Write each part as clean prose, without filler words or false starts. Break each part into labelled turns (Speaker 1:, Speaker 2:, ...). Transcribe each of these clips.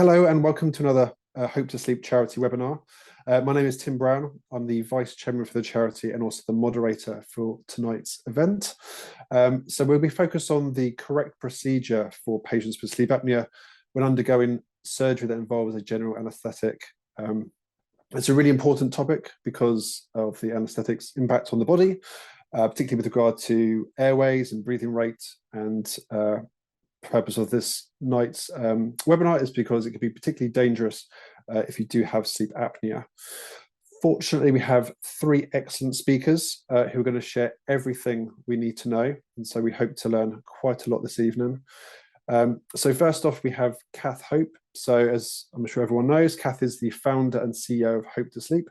Speaker 1: Hello and welcome to another Hope2Sleep Charity webinar. My name is Tim Brown. I'm the Vice Chairman for the charity and also the moderator for tonight's event. So we'll be focused on the correct procedure for patients with sleep apnea when undergoing surgery that involves a general anaesthetic. It's a really important topic because of the anaesthetic's impact on the body, particularly with regard to airways and breathing rate. And purpose of this night's webinar is because it can be particularly dangerous if you do have sleep apnea. Fortunately, we have three excellent speakers who are going to share everything we need to know, and so we hope to learn quite a lot this evening. So first off, we have Kath Hope. So as I'm sure everyone knows, Kath is the founder and CEO of Hope2Sleep.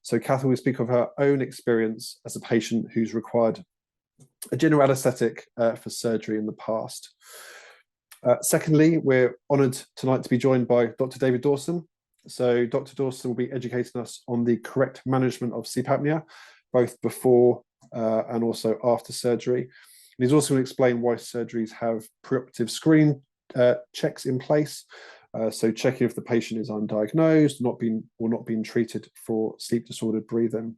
Speaker 1: So Kath will speak of her own experience as a patient who's required a general anaesthetic for surgery in the past. Secondly, we're honoured tonight to be joined by Dr. David Dawson. So Dr. Dawson will be educating us on the correct management of sleep apnea, both before and also after surgery. And he's also going to explain why surgeries have preoperative screening checks in place. So checking if the patient is undiagnosed, not being treated for sleep disordered breathing.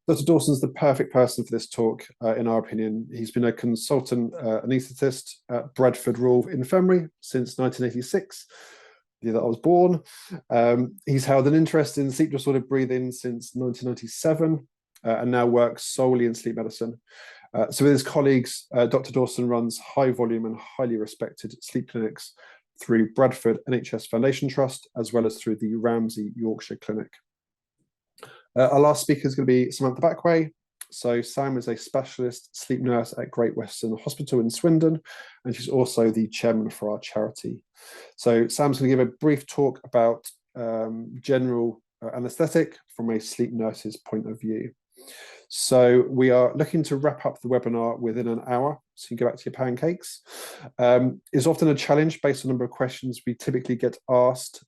Speaker 1: Dr. Dawson's the perfect person for this talk, in our opinion. He's been a consultant anaesthetist at Bradford Royal Infirmary since 1986, the year that I was born. He's held an interest in sleep disordered breathing since 1997 and now works solely in sleep medicine. So with his colleagues, Dr. Dawson runs high volume and highly respected sleep clinics through Bradford NHS Foundation Trust, as well as through the Ramsay Yorkshire Clinic. Our last speaker is going to be Samantha Backway. So Sam is a specialist sleep nurse at Great Western Hospital in Swindon, and she's also the chairman for our charity. So Sam's going to give a brief talk about general anaesthetic from a sleep nurse's point of view. So we are looking to wrap up the webinar within an hour, so you can go back to your pancakes. It's often a challenge based on the number of questions we typically get asked,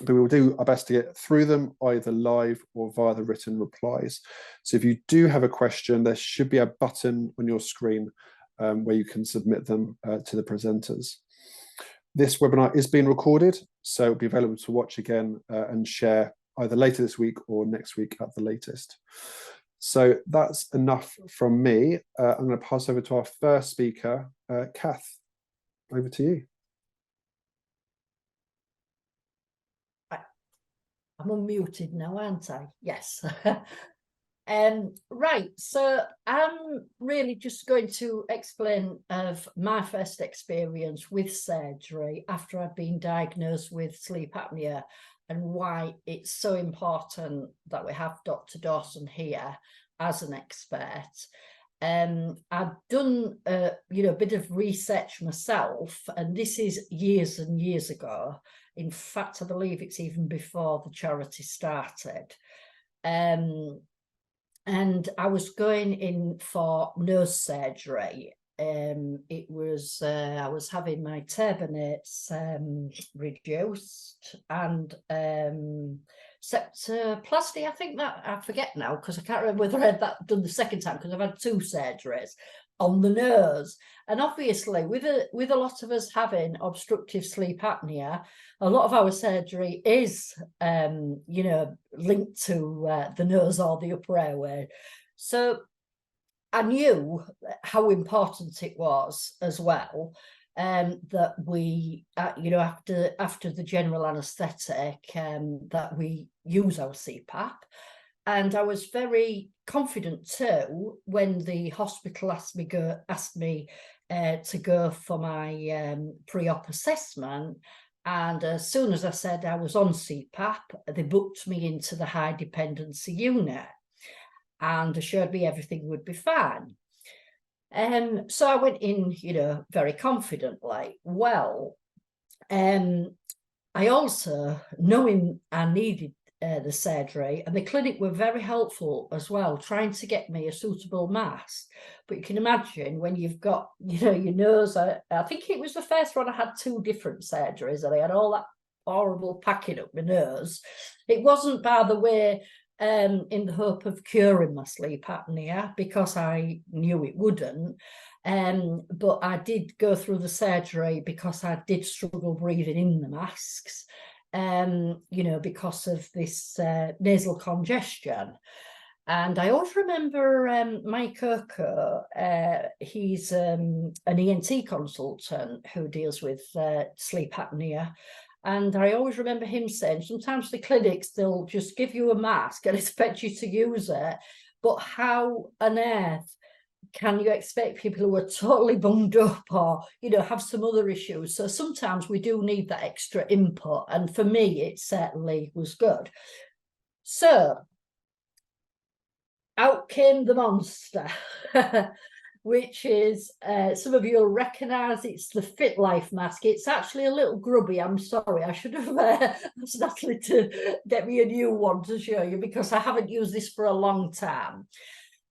Speaker 1: but we will do our best to get through them either live or via the written replies. So if you do have a question, there should be a button on your screen where you can submit them to the presenters. This webinar is being recorded, so it'll be available to watch again and share either later this week or next week at the latest. So that's enough from me. I'm going to pass over to our first speaker, Kath. Over to you.
Speaker 2: I'm unmuted now, aren't I? Yes. Right, so I'm really just going to explain of my first experience with surgery after I've been diagnosed with sleep apnea and why it's so important that we have Dr. Dawson here as an expert. I've done a bit of research myself, and this is years and years ago. In fact, I believe it's even before the charity started. And I was going in for nose surgery. I was having my turbinates reduced and septoplasty, I think that, I forget now because I can't remember whether I had that done the second time because I've had two surgeries on the nose. And obviously with a lot of us having obstructive sleep apnea, a lot of our surgery is linked to the nose or the upper airway. So I knew how important it was as well that we after the general anaesthetic that we use our CPAP. And I was very confident too when the hospital asked me to go for my pre-op assessment. And as soon as I said I was on CPAP, they booked me into the high dependency unit and assured me everything would be fine. So I went in, very confidently. Well, I also, knowing I needed the surgery, and the clinic were very helpful as well, trying to get me a suitable mask. But you can imagine when you've got, your nose, I think it was the first one, I had two different surgeries and I had all that horrible packing up my nose. It wasn't, by the way, in the hope of curing my sleep apnea, because I knew it wouldn't. But I did go through the surgery because I did struggle breathing in the masks, you know, because of this nasal congestion. And I always remember Mike Urko, he's an ENT consultant who deals with sleep apnea. And I always remember him saying, sometimes the clinics, they'll just give you a mask and expect you to use it. But how on earth can you expect people who are totally bunged up or, you know, have some other issues? So sometimes we do need that extra input. And for me, it certainly was good. So out came the monster, which is, some of you will recognise, it's the Fit Life mask. It's actually a little grubby, I'm sorry. I should have asked Natalie to get me a new one to show you, because I haven't used this for a long time.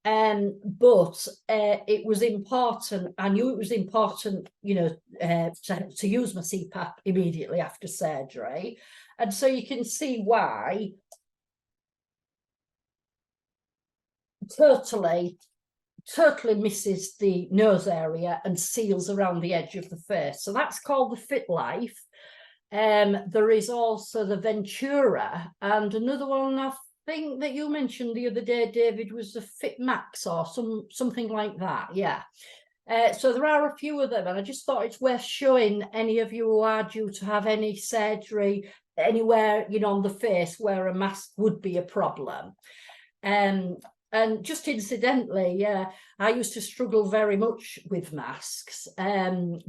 Speaker 2: But it was important. I knew it was important, you know, to use my CPAP immediately after surgery. And so you can see why totally misses the nose area and seals around the edge of the face. So that's called the Fit Life. There is also the Ventura, and another one I think that you mentioned the other day, David, was the Fit Max or something like that. Yeah. So there are a few of them, and I just thought it's worth showing any of you who are due to have any surgery anywhere, you know, on the face where a mask would be a problem. And just incidentally, yeah, I used to struggle very much with masks,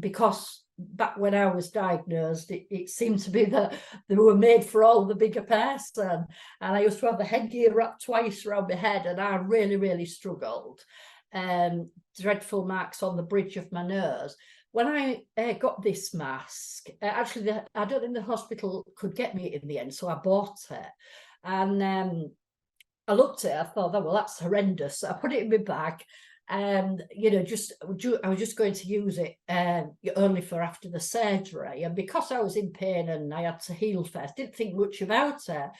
Speaker 2: because back when I was diagnosed, it seemed to be that they were made for all the bigger person. And I used to have the headgear wrapped twice around my head, and I really, really struggled. Dreadful marks on the bridge of my nose. When I got this mask, actually, I don't think the hospital could get me in the end, so I bought it. And I looked at it, I thought, oh, well, that's horrendous. So I put it in my bag, and, you know, I was just going to use it only for after the surgery. And because I was in pain and I had to heal first, didn't think much about it.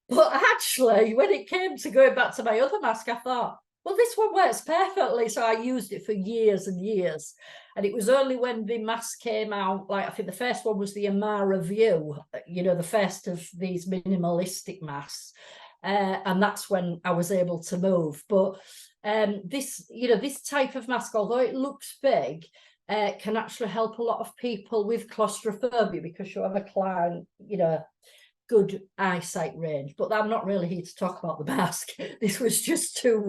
Speaker 2: But actually, when it came to going back to my other mask, I thought, well, this one works perfectly. So I used it for years and years. And it was only when the mask came out, like I think the first one was the Amara View, you know, the first of these minimalistic masks. And that's when I was able to move. But this, you know, this type of mask, although it looks big, can actually help a lot of people with claustrophobia, because you have a client, you know, good eyesight range. But I'm not really here to talk about the mask. This was just to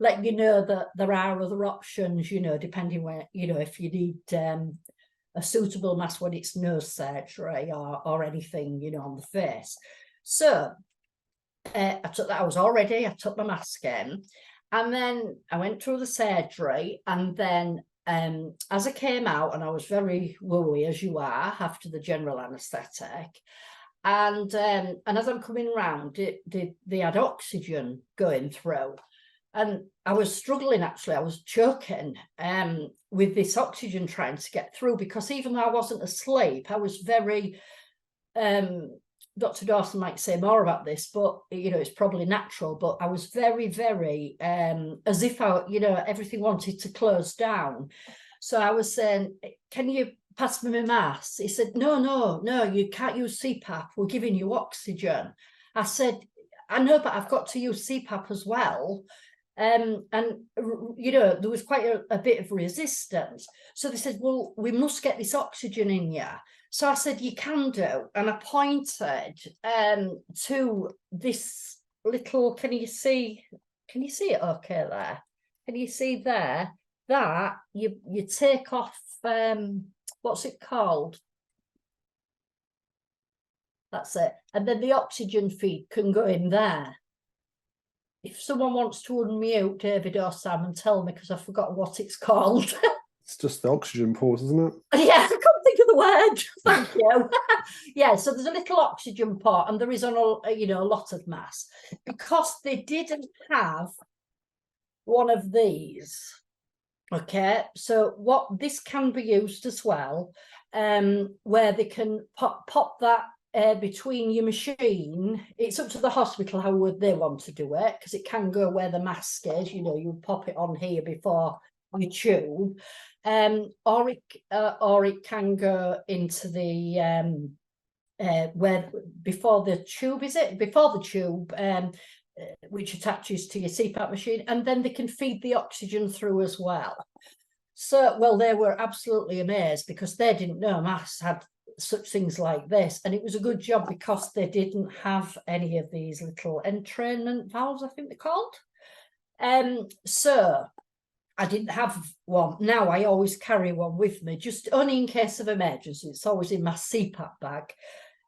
Speaker 2: let you know that there are other options, you know, depending where, you know, if you need a suitable mask when it's nose surgery or anything, you know, on the face. So I took that, I was all ready, I took my mask in, and then I went through the surgery. And then as I came out, and I was very woolly, as you are, after the general anaesthetic, and as I'm coming round, they had oxygen going through, and I was struggling, actually, I was choking with this oxygen trying to get through, because even though I wasn't asleep, I was very Dr. Dawson might say more about this, but, you know, it's probably natural, but I was very, very, as if I, you know, everything wanted to close down. So I was saying, can you pass me my mask? He said, no, you can't use CPAP. We're giving you oxygen. I said, I know, but I've got to use CPAP as well. And, you know, there was quite a bit of resistance. So they said, well, we must get this oxygen in you. So I said, you can do. And I pointed to this little, can you see it okay there? Can you see there? That you take off, what's it called? That's it. And then the oxygen feed can go in there. If someone wants to unmute David or Sam and tell me, because I've forgotten what it's called.
Speaker 1: It's just the oxygen port, isn't it?
Speaker 2: Yeah, I can't think of the word. Thank you. Yeah, so there's a little oxygen port, and there is you know, a lot of mass, because they didn't have one of these. Okay, so what this can be used as well, where they can pop that between your machine. It's up to the hospital how would they want to do it, because it can go where the mask is, you know, you pop it on here before your tube, or it can go into the where before the tube, which attaches to your CPAP machine, and then they can feed the oxygen through as well. So, well, they were absolutely amazed because they didn't know maths had such things like this, and it was a good job because they didn't have any of these little entrainment valves, I think they're called. So I didn't have one. Now I always carry one with me, just only in case of emergency. It's always in my CPAP bag.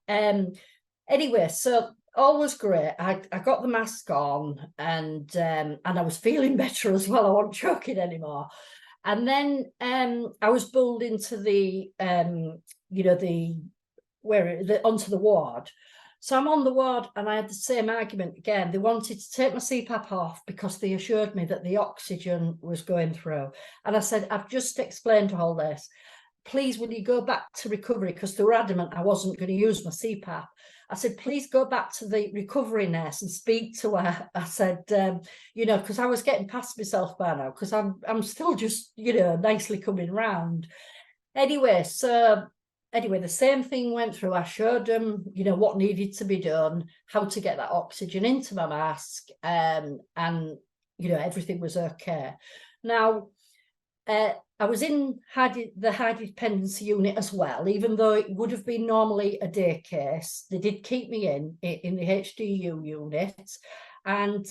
Speaker 2: Anyway, so all was great. I got the mask on, and I was feeling better as well. I wasn't choking anymore. And then I was pulled into the onto the ward. So I'm on the ward, and I had the same argument again. They wanted to take my CPAP off because they assured me that the oxygen was going through. And I said, I've just explained all this. Please, will you go back to recovery? Because they were adamant I wasn't going to use my CPAP. I said, please go back to the recovery nurse and speak to her. I said, because I was getting past myself by now, because I'm still just, nicely coming round. Anyway, the same thing went through. I showed them, what needed to be done, how to get that oxygen into my mask, and everything was okay. Now, I was in the high dependency unit as well, even though it would have been normally a day case. They did keep me in the HDU unit, and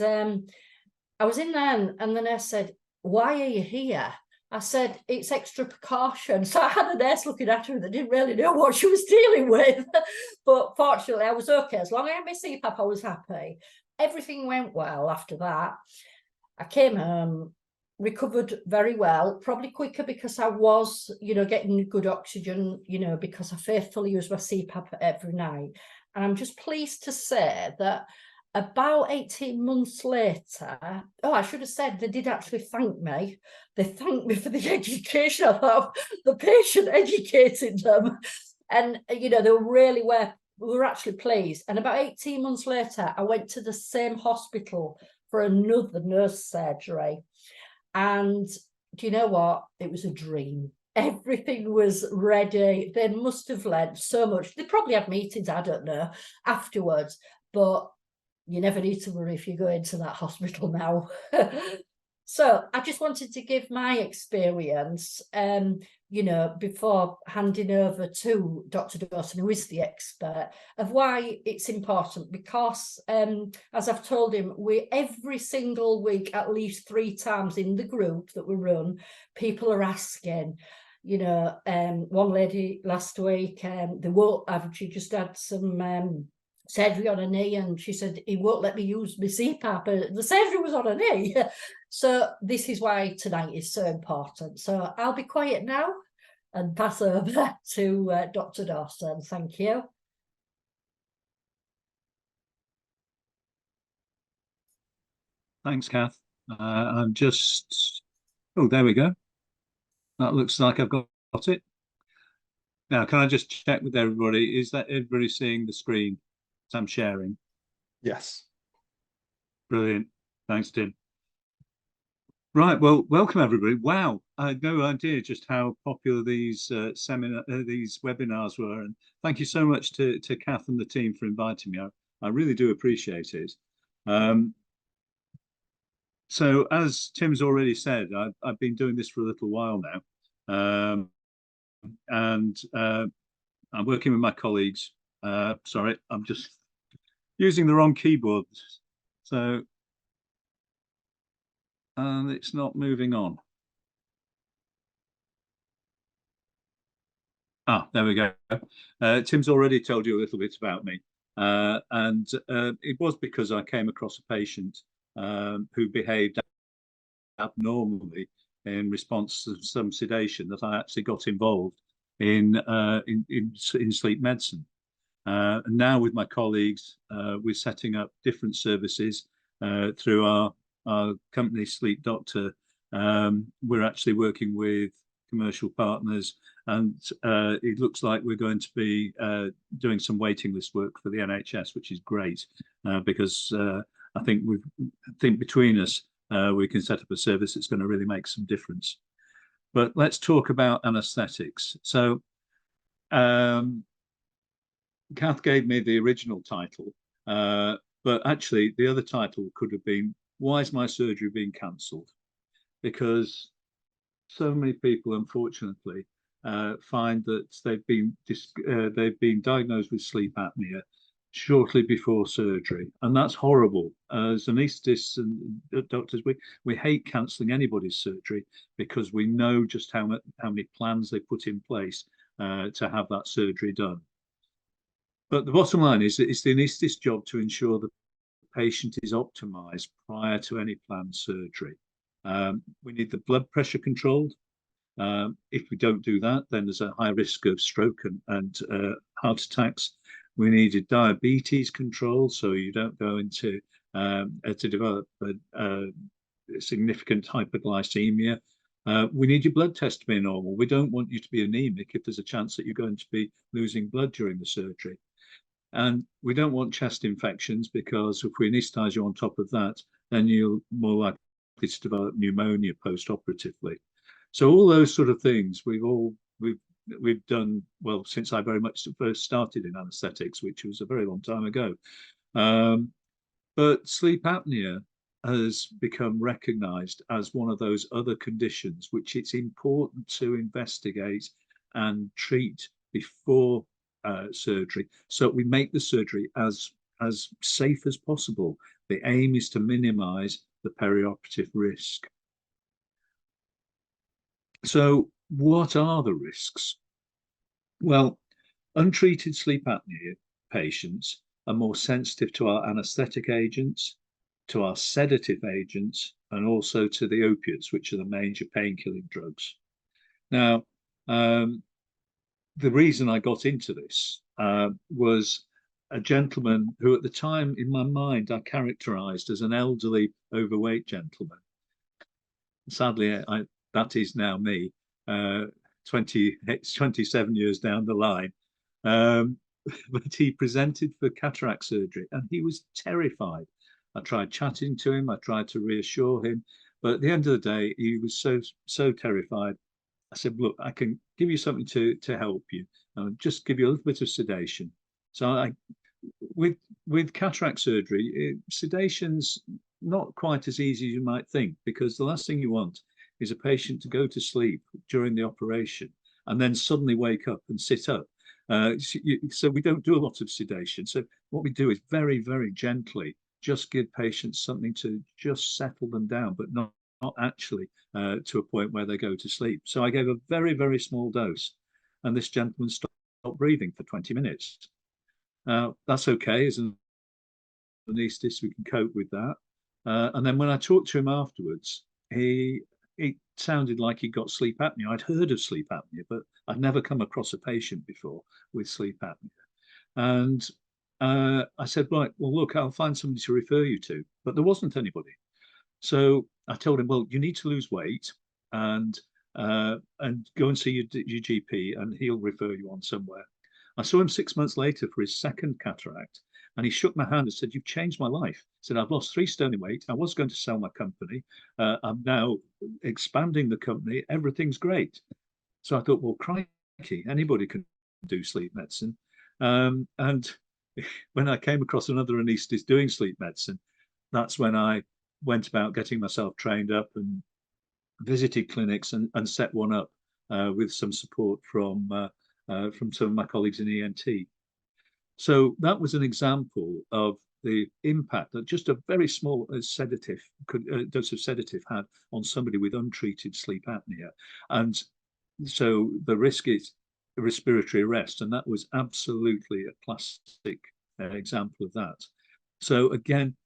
Speaker 2: I was in there, and the nurse said, "Why are you here?" I said, "It's extra precaution." So I had a nurse looking at her that didn't really know what she was dealing with. But fortunately, I was okay. As long as I had my CPAP, I was happy. Everything went well after that. I came home, recovered very well, probably quicker because I was, getting good oxygen, because I faithfully use my CPAP every night. And I'm just pleased to say that about 18 months later, I should have said they did actually thank me. They thanked me for the education of the patient, educating them. And, they were actually pleased. And about 18 months later, I went to the same hospital for another nurse surgery. And do you know what? It was a dream. Everything was ready. They must have learned so much. They probably had meetings, I don't know, afterwards. But you never need to worry if you go into that hospital now. So I just wanted to give my experience, before handing over to Dr. Dawson, who is the expert, of why it's important. Because, as I've told him, every single week, at least 3 times in the group that we run, people are asking. One lady last week, she just had some surgery on her knee, and she said, he won't let me use my CPAP. The surgery was on her knee. So this is why tonight is so important. So I'll be quiet now and pass over to Dr. Dawson. Thank you.
Speaker 3: Thanks, Kath. I'm just, there we go. That looks like I've got it. Now, can I just check with everybody? Is that everybody seeing the screen I'm sharing?
Speaker 1: Yes.
Speaker 3: Brilliant. Thanks, Tim. Right. Well, welcome everybody. Wow, I had no idea just how popular these webinars were, and thank you so much to Kath and the team for inviting me. I really do appreciate it. So, as Tim's already said, I've been doing this for a little while now, and I'm working with my colleagues. Sorry, I'm just using the wrong keyboard, so. And it's not moving on. There we go. Tim's already told you a little bit about me. And it was because I came across a patient who behaved abnormally in response to some sedation that I actually got involved in sleep medicine. And now with my colleagues, we're setting up different services through our company Sleep Doctor. We're actually working with commercial partners, and it looks like we're going to be doing some waiting list work for the NHS, which is great because I think between us we can set up a service that's going to really make some difference. But let's talk about anaesthetics. So Kath gave me the original title, but actually the other title could have been, why is my surgery being cancelled? Because so many people, unfortunately, find that they've been diagnosed with sleep apnea shortly before surgery, and that's horrible. As anaesthetists and doctors, we hate cancelling anybody's surgery because we know just how many plans they put in place to have that surgery done. But the bottom line is that it's the anaesthetist's job to ensure the patient is optimised prior to any planned surgery. We need the blood pressure controlled. If we don't do that, then there's a high risk of stroke and heart attacks. We needed diabetes controlled, so you don't go into to develop a significant hyperglycemia. We need your blood test to be normal. We don't want you to be anemic if there's a chance that you're going to be losing blood during the surgery. And we don't want chest infections, because if we anaesthetize you on top of that, then you're more likely to develop pneumonia post-operatively. So all those sort of things we've done, well, since I very much first started in anaesthetics, which was a very long time ago. But sleep apnea has become recognised as one of those other conditions which it's important to investigate and treat before surgery, so we make the surgery as safe as possible. The aim is to minimise the perioperative risk. So what are the risks? Well, untreated sleep apnea patients are more sensitive to our anaesthetic agents, to our sedative agents, and also to the opiates, which are the major pain-killing drugs. Now, the reason I got into this was a gentleman who at the time in my mind I characterized as an elderly, overweight gentleman. Sadly, that is now me, 27 years down the line. But he presented for cataract surgery and he was terrified. I tried chatting to him, I tried to reassure him, but at the end of the day, he was so terrified. I said, look, I can give you something to help you. I'll just give you a little bit of sedation. So with cataract surgery, sedation's not quite as easy as you might think, because the last thing you want is a patient to go to sleep during the operation and then suddenly wake up and sit up. So we don't do a lot of sedation. So what we do is very, very gently just give patients something to just settle them down, but not actually to a point where they go to sleep. So I gave a very, very small dose, and this gentleman stopped breathing for 20 minutes. That's okay. As an anaesthetist, we can cope with that. And then when I talked to him afterwards, it sounded like he got sleep apnea. I'd heard of sleep apnea, but I'd never come across a patient before with sleep apnea. And I said, right, well, look, I'll find somebody to refer you to. But there wasn't anybody. So I told him, well, you need to lose weight and go and see your GP, and he'll refer you on somewhere. I saw him 6 months later for his second cataract, and he shook my hand and said, you've changed my life. He said, I've lost 3 stone in weight. I was going to sell my company. I'm now expanding the company. Everything's great. So I thought, well, crikey, anybody can do sleep medicine. And when I came across another anaesthetist doing sleep medicine, that's when I went about getting myself trained up and visited clinics and set one up with some support from some of my colleagues in ENT. So that was an example of the impact that just a very small dose of sedative had on somebody with untreated sleep apnea. And so the risk is respiratory arrest, and that was absolutely a classic example of that. So again,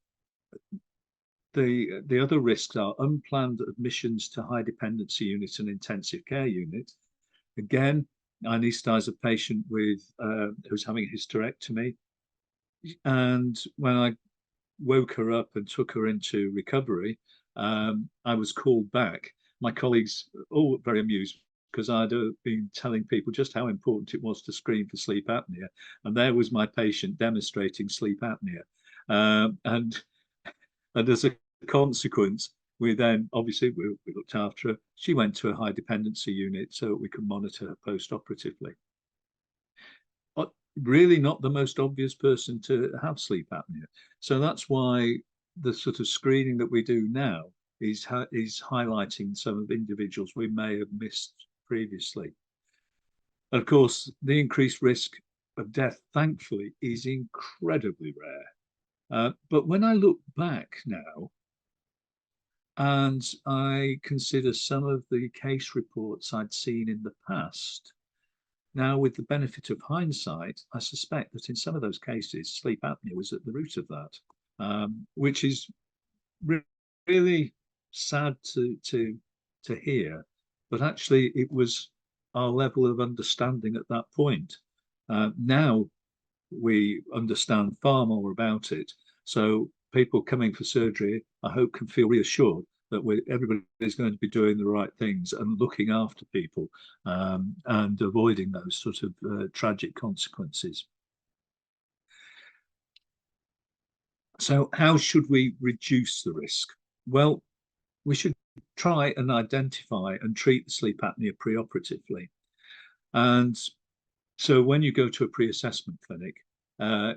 Speaker 3: the other risks are unplanned admissions to high dependency unit and intensive care unit. Again, I anaesthetize a patient with who's having a hysterectomy, and when I woke her up and took her into recovery, I was called back. My colleagues all very amused, because I'd been telling people just how important it was to screen for sleep apnea, and there was my patient demonstrating sleep apnea, and as a consequence, we then, obviously, we looked after her. She went to a high dependency unit so that we could monitor her post-operatively. But really not the most obvious person to have sleep apnea. So that's why the sort of screening that we do now is highlighting some of the individuals we may have missed previously. And of course, the increased risk of death, thankfully, is incredibly rare. But when I look back now, and I consider some of the case reports I'd seen in the past, now with the benefit of hindsight, I suspect that in some of those cases, sleep apnea was at the root of that, which is really sad to hear. But actually, it was our level of understanding at that point. Now we understand far more about it. So people coming for surgery, I hope, can feel reassured that everybody is going to be doing the right things and looking after people, and avoiding those sort of tragic consequences. So how should we reduce the risk? Well, we should try and identify and treat the sleep apnea preoperatively. And so when you go to a pre-assessment clinic,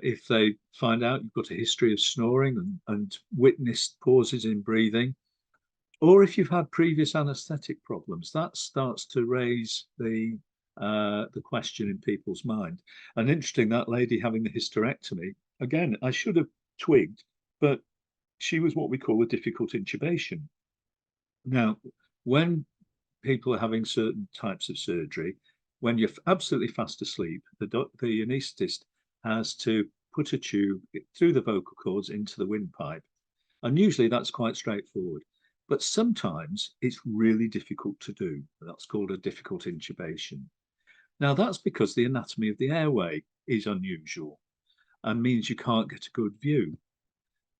Speaker 3: if they find out you've got a history of snoring and witnessed pauses in breathing, or if you've had previous anaesthetic problems, that starts to raise the question in people's mind. And interesting, that lady having the hysterectomy, again, I should have twigged, but she was what we call a difficult intubation. Now, when people are having certain types of surgery, when you're absolutely fast asleep, the anaesthetist has to put a tube through the vocal cords into the windpipe. And usually that's quite straightforward. But sometimes it's really difficult to do. That's called a difficult intubation. Now, that's because the anatomy of the airway is unusual and means you can't get a good view.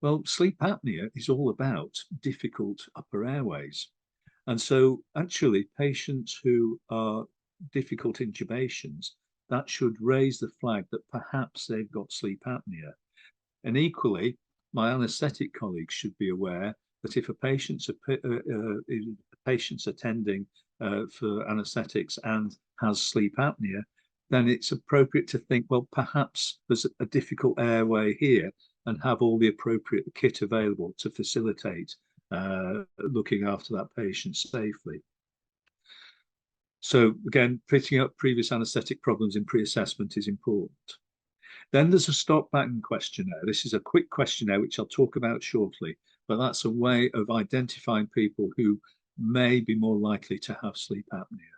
Speaker 3: Well, sleep apnea is all about difficult upper airways. And so actually patients who are difficult intubations, that should raise the flag that perhaps they've got sleep apnea. And equally, my anaesthetic colleagues should be aware that if a patient's attending for anaesthetics and has sleep apnea, then it's appropriate to think, well, perhaps there's a difficult airway here, and have all the appropriate kit available to facilitate looking after that patient safely. So again, picking up previous anaesthetic problems in pre-assessment is important. Then there's a stop-back questionnaire. This is a quick questionnaire, which I'll talk about shortly, but that's a way of identifying people who may be more likely to have sleep apnea.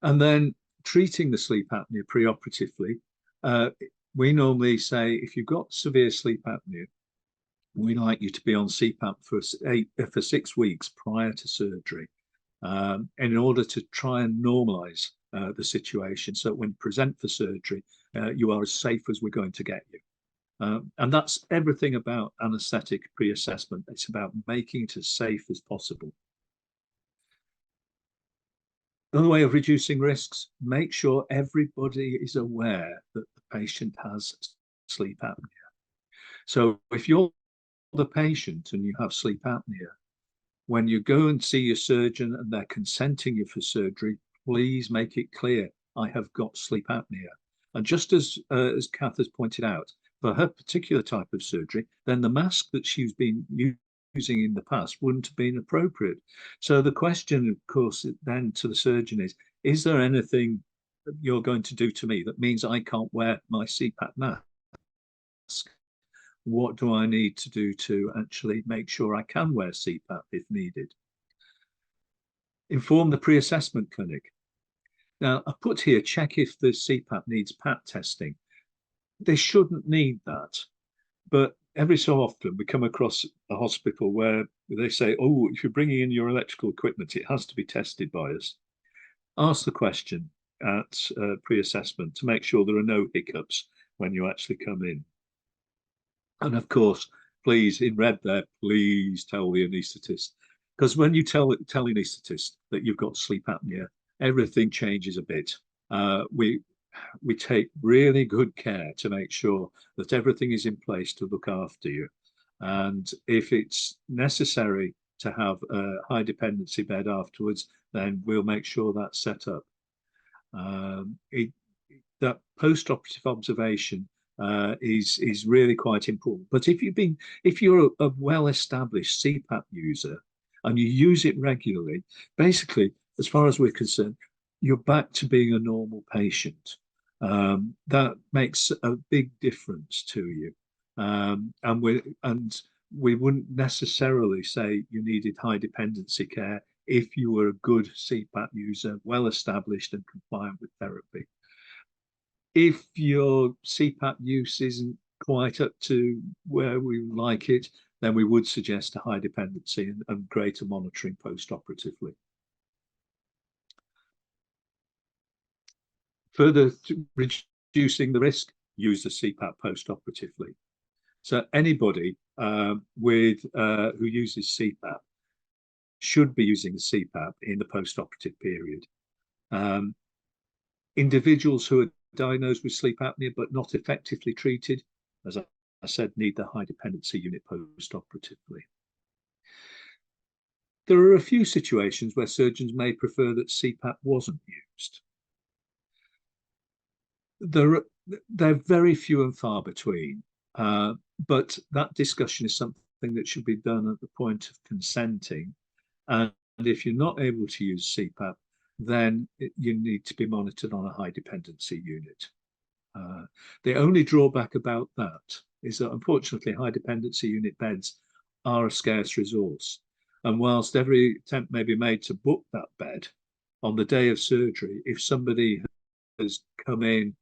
Speaker 3: And then treating the sleep apnea preoperatively, we normally say, if you've got severe sleep apnea, we'd like you to be on CPAP for 6 weeks prior to surgery, in order to try and normalize the situation, so when you present for surgery, you are as safe as we're going to get you. And that's everything about anaesthetic pre-assessment. It's about making it as safe as possible. Another way of reducing risks, make sure everybody is aware that the patient has sleep apnea. So if you're the patient and you have sleep apnea, when you go and see your surgeon and they're consenting you for surgery, please make it clear, I have got sleep apnea. And just as Kath has pointed out, for her particular type of surgery, then the mask that she's been using in the past wouldn't have been appropriate. So the question, of course, then to the surgeon is there anything that you're going to do to me that means I can't wear my CPAP mask? What do I need to do to actually make sure I can wear CPAP if needed? Inform the pre-assessment clinic. Now, I put here, check if the CPAP needs PAP testing. They shouldn't need that. But every so often we come across a hospital where they say, oh, if you're bringing in your electrical equipment, it has to be tested by us. Ask the question at pre-assessment to make sure there are no hiccups when you actually come in. And of course, please, in red there, please tell the anaesthetist. Because when you tell the anaesthetist that you've got sleep apnea, everything changes a bit. We take really good care to make sure that everything is in place to look after you. And if it's necessary to have a high dependency bed afterwards, then we'll make sure that's set up. That post-operative observation is really quite important. But if you're a well-established CPAP user and you use it regularly, basically, as far as we're concerned, you're back to being a normal patient. That makes a big difference to you. And we wouldn't necessarily say you needed high dependency care if you were a good CPAP user, well established and compliant with therapy. If your CPAP use isn't quite up to where we like it, then we would suggest a high dependency and greater monitoring post-operatively. Further to reducing the risk, use the CPAP post-operatively. So anybody who uses CPAP should be using the CPAP in the post-operative period. Individuals who are diagnosed with sleep apnea but not effectively treated, as I said, need the high dependency unit post-operatively. There are a few situations where surgeons may prefer that CPAP wasn't used. They're very few and far between, but that discussion is something that should be done at the point of consenting. And if you're not able to use CPAP, then you need to be monitored on a high dependency unit. The only drawback about that is that, unfortunately, high dependency unit beds are a scarce resource. And whilst every attempt may be made to book that bed, on the day of surgery, if somebody has come in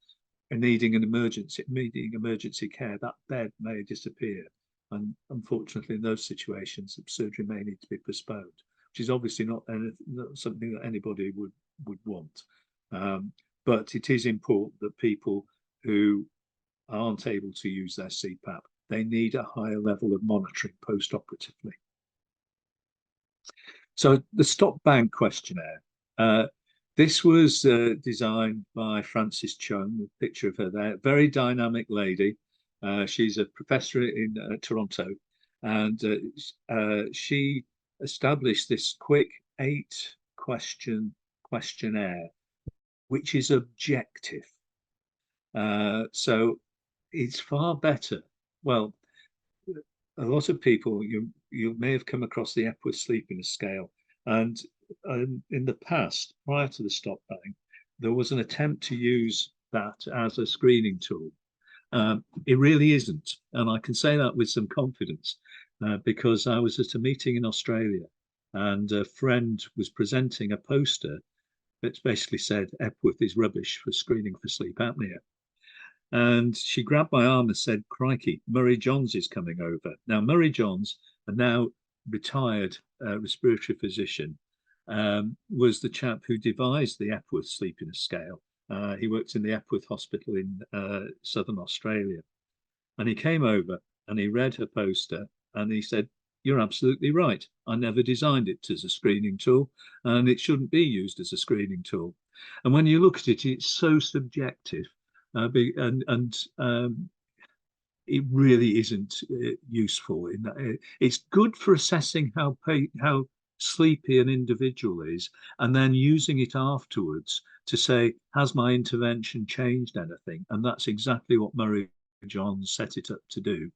Speaker 3: and needing emergency care, that bed may disappear. And unfortunately, in those situations, surgery may need to be postponed, which is obviously not something that anybody would want. But it is important that people who aren't able to use their CPAP, they need a higher level of monitoring post-operatively. So the stop bang questionnaire, this was designed by Frances Chung, a picture of her there, very dynamic lady. She's a professor in Toronto, and she established this quick 8-question questionnaire, which is objective. So it's far better. Well, a lot of people, you may have come across the Epworth Sleepiness Scale, and in the past, prior to the stop bang, there was an attempt to use that as a screening tool. It really isn't, and I can say that with some confidence because I was at a meeting in Australia, and a friend was presenting a poster that basically said Epworth is rubbish for screening for sleep apnea. And she grabbed my arm and said, "Crikey, Murray Johns is coming over." Now, Murray Johns, a now retired respiratory physician, was the chap who devised the Epworth Sleepiness Scale. He worked in the Epworth Hospital in southern Australia. And he came over and he read her poster and he said, "You're absolutely right. I never designed it as a screening tool, and it shouldn't be used as a screening tool." And when you look at it, it's so subjective. It really isn't useful in that. It's good for assessing how sleepy an individual is, and then using it afterwards to say, has my intervention changed anything? And that's exactly what Murray Johns set it up to do.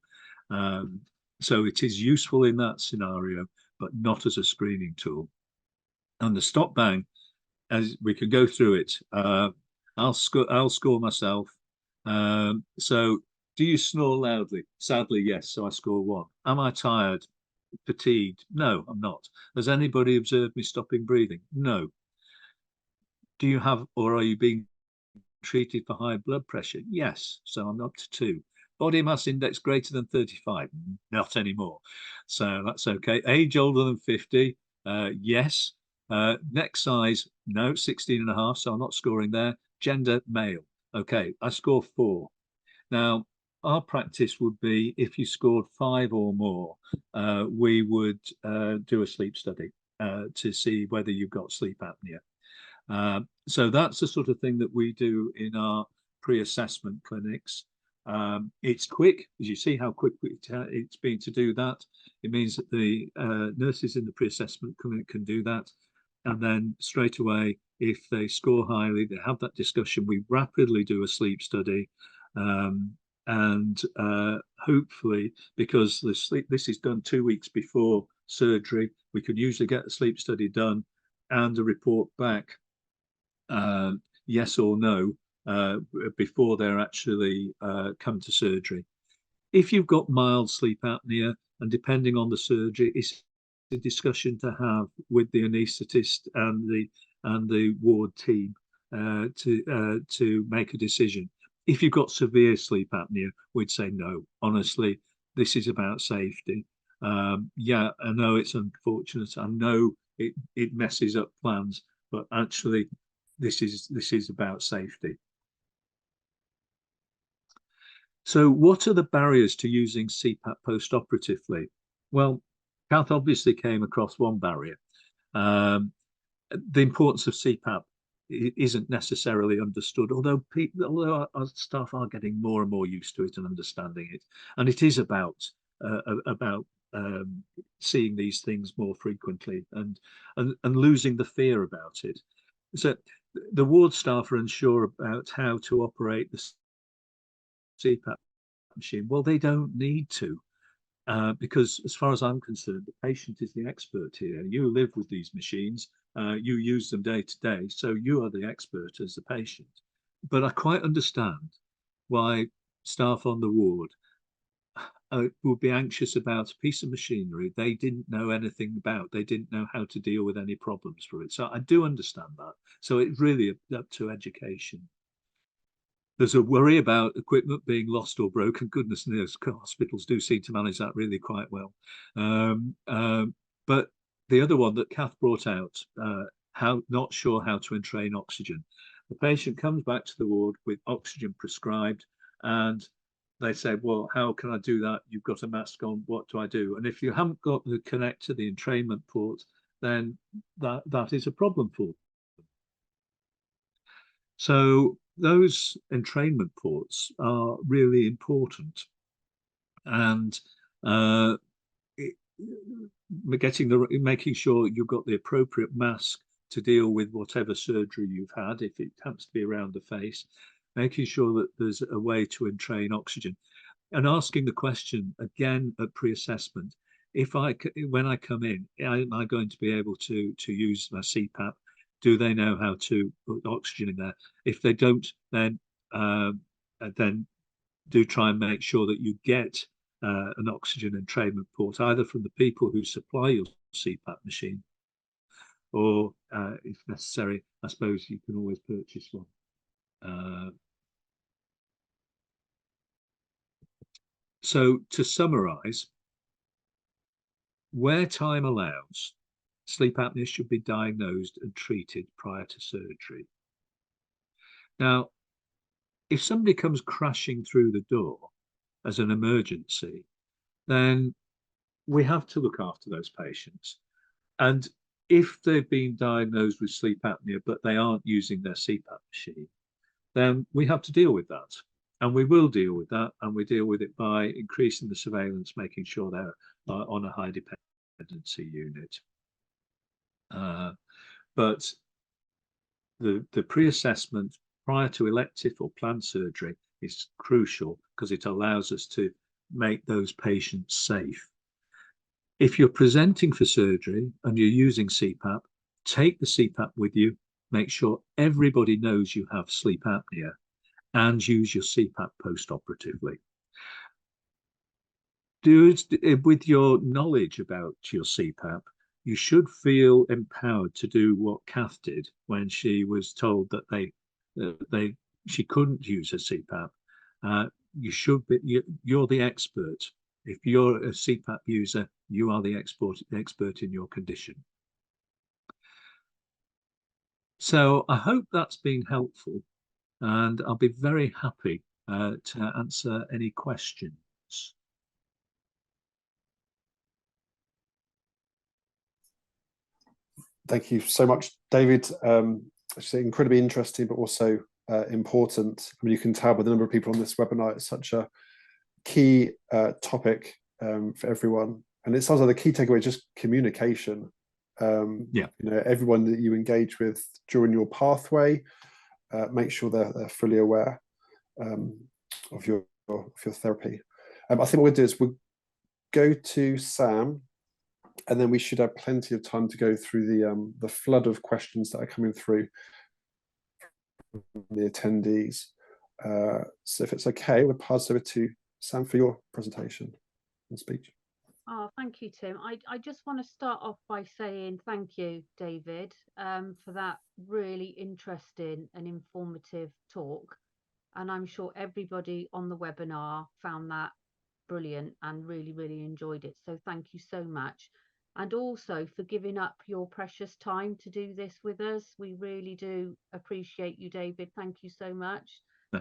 Speaker 3: So it is useful in that scenario, but not as a screening tool. And the stop bang, as we can go through it, I'll score myself. So, do you snore loudly? Sadly, yes. So I score 1. Am I tired? Fatigued? No, I'm not. Has anybody observed me stopping breathing? No. Do you have, or are you being treated for high blood pressure? Yes. So I'm up to 2. Body mass index greater than 35? Not anymore. So that's okay. Age older than 50? Yes. Neck size? No, 16.5. So I'm not scoring there. Gender? Male. Okay, I score 4. Now, our practice would be if you scored 5 or more, we would do a sleep study to see whether you've got sleep apnea. So that's the sort of thing that we do in our pre-assessment clinics. It's quick, as you see how quick it's been to do that. It means that the nurses in the pre-assessment clinic can do that. And then straight away, if they score highly, they have that discussion. We rapidly do a sleep study. And hopefully, because this is done 2 weeks before surgery, we can usually get a sleep study done and a report back, yes or no, before they're actually come to surgery. If you've got mild sleep apnea, and depending on the surgery, it's a discussion to have with the anaesthetist and the ward team to make a decision. If you've got severe sleep apnea, we'd say no. Honestly, this is about safety. Yeah, I know it's unfortunate. I know it messes up plans, but actually, this is about safety. So what are the barriers to using CPAP post-operatively? Well, Kath obviously came across one barrier. The importance of CPAP isn't necessarily understood, although our staff are getting more and more used to it and understanding it. And it is about seeing these things more frequently and losing the fear about it. So the ward staff are unsure about how to operate the CPAP machine. Well, they don't need to, because as far as I'm concerned, the patient is the expert here. You live with these machines, you use them day to day, so you are the expert as the patient. But I quite understand why staff on the ward would be anxious about a piece of machinery they didn't know anything about. They didn't know how to deal with any problems for it. So I do understand that. So it's really up to education. There's a worry about equipment being lost or broken. Goodness knows, hospitals do seem to manage that really quite well. But the other one that Kath brought out, not sure how to entrain oxygen. The patient comes back to the ward with oxygen prescribed, and they say, well, how can I do that? You've got a mask on, what do I do? And if you haven't got the connect to the entrainment port, then that is a problem for them. So those entrainment ports are really important, and making sure you've got the appropriate mask to deal with whatever surgery you've had, if it happens to be around the face, making sure that there's a way to entrain oxygen, and asking the question again at pre-assessment: when I come in, am I going to be able to use my CPAP? Do they know how to put oxygen in there? If they don't, then do try and make sure that you get an oxygen entrainment port, either from the people who supply your CPAP machine, or if necessary, I suppose you can always purchase one. So to summarize, where time allows, sleep apnea should be diagnosed and treated prior to surgery. Now, if somebody comes crashing through the door as an emergency, then we have to look after those patients. And if they've been diagnosed with sleep apnea, but they aren't using their CPAP machine, then we have to deal with that. And we will deal with that, and we deal with it by increasing the surveillance, making sure they're on a high dependency unit. But the pre-assessment prior to elective or planned surgery is crucial, because it allows us to make those patients safe. If you're presenting for surgery and you're using CPAP, take the CPAP with you, make sure everybody knows you have sleep apnea, and use your CPAP post-operatively. With your knowledge about your CPAP, you should feel empowered to do what Kath did when she was told that she couldn't use her CPAP. You should be. You're the expert. If you're a CPAP user, you are the expert in your condition. So I hope that's been helpful, and I'll be very happy to answer any questions.
Speaker 1: Thank you so much, David. It's incredibly interesting, but also important. I mean, you can tell by the number of people on this webinar, it's such a key topic for everyone. And it sounds like the key takeaway is just communication.
Speaker 3: Yeah.
Speaker 1: You know, everyone that you engage with during your pathway, make sure they're fully aware of your therapy. I think what we'll do is we'll go to Sam, and then we should have plenty of time to go through the flood of questions that are coming through from the attendees. So if it's okay, we'll pass over to Sam for your presentation and speech.
Speaker 4: Oh, thank you, Tim. I just want to start off by saying thank you, David, for that really interesting and informative talk. And I'm sure everybody on the webinar found that brilliant and really, really enjoyed it. So thank you so much. And also for giving up your precious time to do this with us. We really do appreciate you, David. Thank you so much.
Speaker 3: Yeah.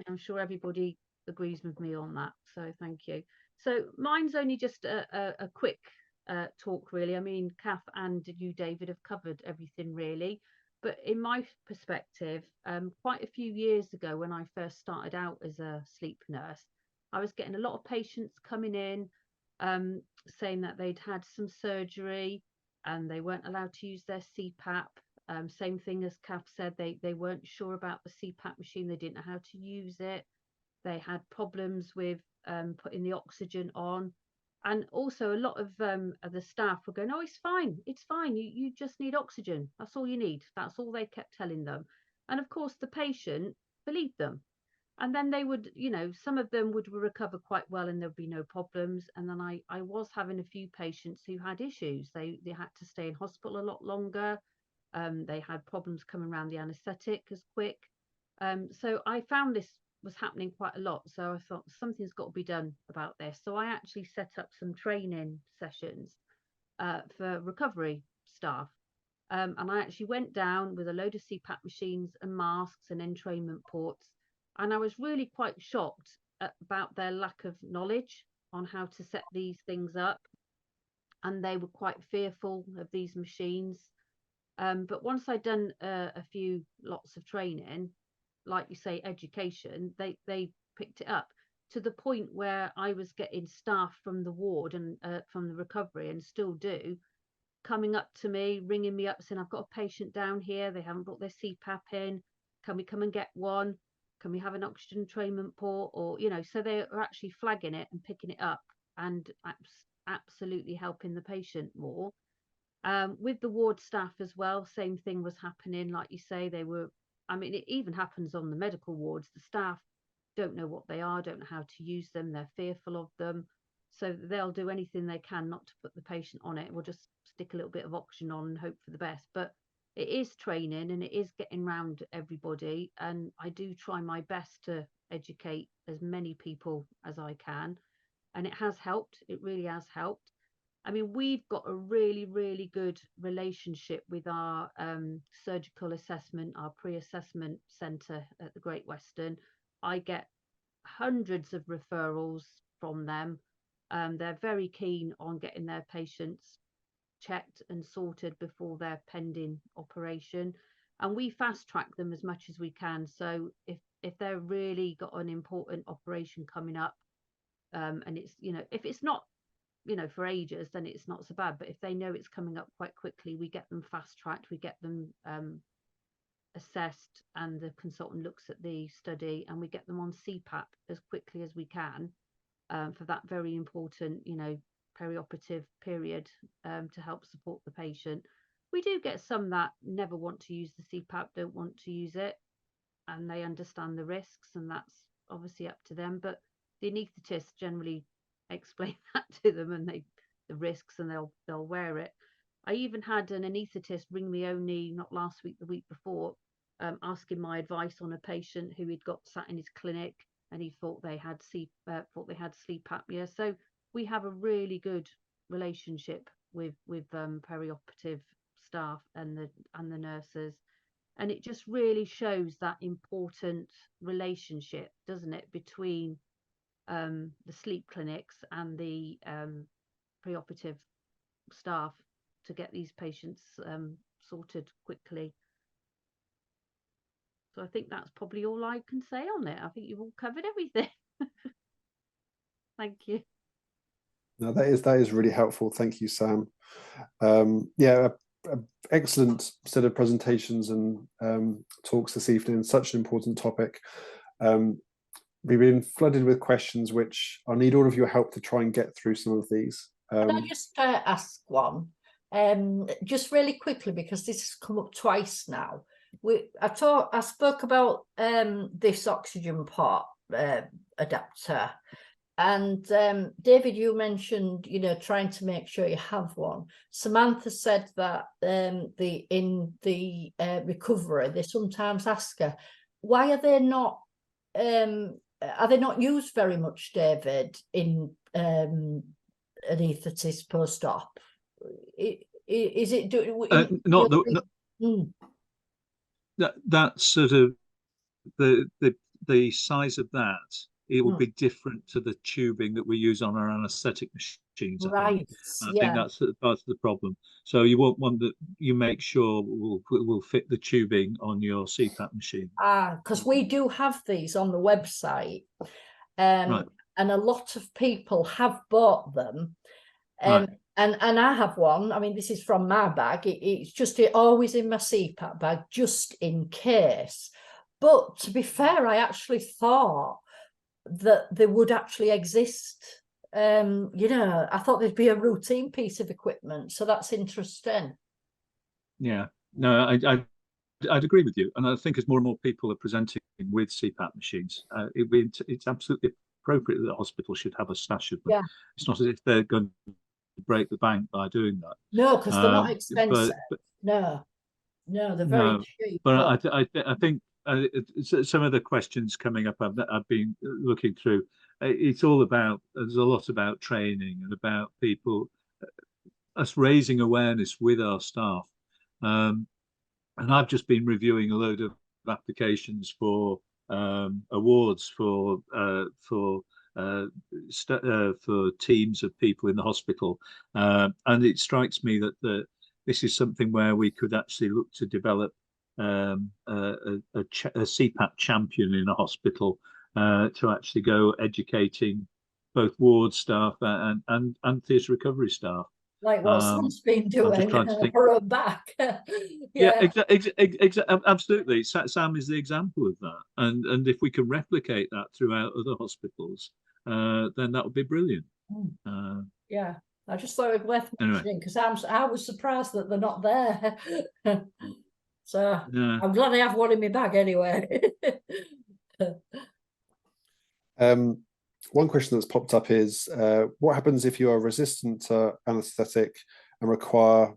Speaker 4: I'm sure everybody agrees with me on that. So thank you. So mine's only just a quick talk, really. I mean, Kath and you, David, have covered everything, really. But in my perspective, quite a few years ago, when I first started out as a sleep nurse, I was getting a lot of patients coming in saying that they'd had some surgery and they weren't allowed to use their CPAP. Same thing as Kath said, they weren't sure about the CPAP machine. They didn't know how to use it. They had problems with putting the oxygen on. And also a lot of the staff were going, oh, it's fine. You just need oxygen. That's all you need. That's all they kept telling them. And of course, the patient believed them. And then they would, you know, some of them would recover quite well and there'd be no problems. And then I was having a few patients who had issues. They had to stay in hospital a lot longer. They had problems coming around the anaesthetic as quick. So I found this was happening quite a lot. So I thought something's got to be done about this. So I actually set up some training sessions for recovery staff. And I actually went down with a load of CPAP machines and masks and entrainment ports. And I was really quite shocked about their lack of knowledge on how to set these things up. And they were quite fearful of these machines. But once I'd done a few lots of training, like you say, education, they picked it up to the point where I was getting staff from the ward and from the recovery, and still do, coming up to me, ringing me up, saying, I've got a patient down here. They haven't brought their CPAP in. Can we come and get one? Can we have an oxygen entrainment port? Or, you know, so they are actually flagging it and picking it up and absolutely helping the patient more. With the ward staff as well, same thing was happening. Like you say, they were, I mean, it even happens on the medical wards. The staff don't know what they are, don't know how to use them. They're fearful of them. So they'll do anything they can not to put the patient on it. We'll just stick a little bit of oxygen on and hope for the best. But it is training and it is getting round everybody. And I do try my best to educate as many people as I can. And it has helped. It really has helped. I mean, we've got a really, really good relationship with our surgical assessment, our pre-assessment centre at the Great Western. I get hundreds of referrals from them. They're very keen on getting their patients checked and sorted before their pending operation. And we fast track them as much as we can. So if they're really got an important operation coming up, and it's, you know, if it's not, you know, for ages, then it's not so bad. But if they know it's coming up quite quickly, we get them fast tracked, we get them assessed, and the consultant looks at the study, and we get them on CPAP as quickly as we can for that very important, you know, perioperative period to help support the patient. We do get some that never want to use the CPAP, don't want to use it, and they understand the risks, and that's obviously up to them. But the anaesthetists generally explain that to them, and the risks, and they'll wear it. I even had an anaesthetist ring me only not last week, the week before, asking my advice on a patient who he'd got sat in his clinic, and he thought they had sleep apnea. So we have a really good relationship with perioperative staff and the nurses, and it just really shows that important relationship, doesn't it, between the sleep clinics and the preoperative staff to get these patients sorted quickly. So I think that's probably all I can say on it. I think you've all covered everything. Thank you.
Speaker 1: No, that is really helpful. Thank you, Sam. Yeah, excellent set of presentations and talks this evening. Such an important topic. We've been flooded with questions, which I need all of your help to try and get through some of these.
Speaker 2: Can I just ask one? Just really quickly, because this has come up twice now. I spoke about this oxygen port adapter, and David, you mentioned, you know, trying to make sure you have one. Samantha said that in the recovery, they sometimes ask her, why are they not used very much, David, in anaesthetists post-op? Is it
Speaker 3: not that sort of the size of that, it will be different to the tubing that we use on our anaesthetic machines.
Speaker 2: Right.
Speaker 3: I think that's part of the problem. So you want one that you make sure will fit the tubing on your CPAP machine.
Speaker 2: Because we do have these on the website,
Speaker 3: Right.
Speaker 2: and a lot of people have bought them.
Speaker 3: Right.
Speaker 2: And I have one. I mean, this is from my bag. It's just always in my CPAP bag, just in case. But to be fair, I actually thought that they would actually exist. You know, I thought there'd be a routine piece of equipment. So that's interesting.
Speaker 3: Yeah. No, I'd agree with you. And I think as more and more people are presenting with CPAP machines, it's absolutely appropriate that the hospital should have a stash of them.
Speaker 2: Yeah.
Speaker 3: It's not as if they're going to break the bank by doing that.
Speaker 2: No, because they're not expensive. No, they're very cheap.
Speaker 3: But I think some of the questions coming up I've been looking through. It's all about, there's a lot about training and about people, us raising awareness with our staff. And I've just been reviewing a load of applications for awards for teams of people in the hospital, and it strikes me that this is something where we could actually look to develop a CPAP champion in a hospital to actually go educating both ward staff and theatre recovery staff.
Speaker 2: Like what Sam's been doing her own back.
Speaker 3: Yeah, absolutely. Sam is the example of that, and if we can replicate that throughout other hospitals, then that would be brilliant.
Speaker 2: Yeah, I just thought it was worth mentioning because I was surprised that they're not there. So yeah. I'm glad I have one in my bag anyway.
Speaker 1: One question that's popped up is, what happens if you are resistant to anaesthetic and require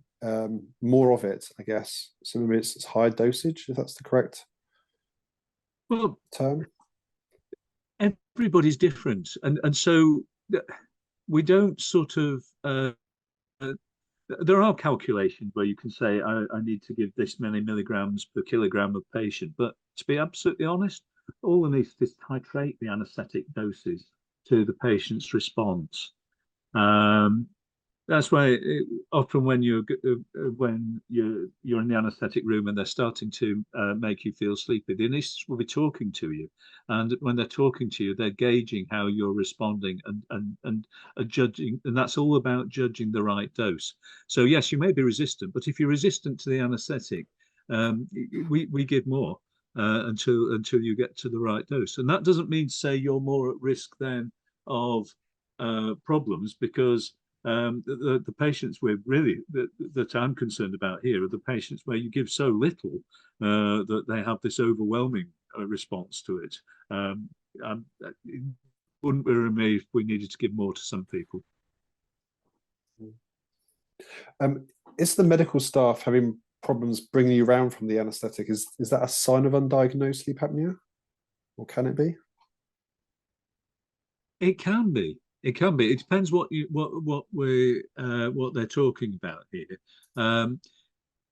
Speaker 1: more of it, I guess? So maybe it's high dosage, if that's the correct term.
Speaker 3: Everybody's different. And so we don't sort of... there are calculations where you can say, I need to give this many milligrams per kilogram of patient. But to be absolutely honest, all anaesthetists titrate the anaesthetic doses to the patient's response. That's why often when you're in the anaesthetic room and they're starting to make you feel sleepy, the anaesthetist will be talking to you, and when they're talking to you, they're gauging how you're responding and judging, and that's all about judging the right dose. So yes, you may be resistant, but if you're resistant to the anaesthetic, we give more until you get to the right dose, and that doesn't mean to say you're more at risk then of problems, because the patients that I'm concerned about here are the patients where you give so little that they have this overwhelming response to it. It wouldn't worry me if we needed to give more to some people.
Speaker 1: Is the medical staff having problems bringing you around from the anaesthetic? Is that a sign of undiagnosed sleep apnea, or can it be?
Speaker 3: It can be. It can be. It depends what they're talking about here.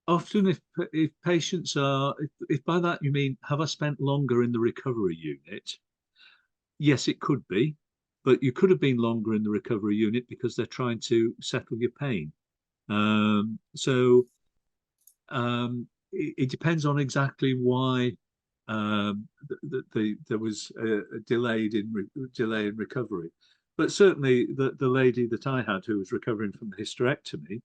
Speaker 3: Often, if patients are, if by that you mean, have I spent longer in the recovery unit? Yes, it could be, but you could have been longer in the recovery unit because they're trying to settle your pain. It depends on exactly why there was a delay in recovery. But certainly the lady that I had who was recovering from the hysterectomy,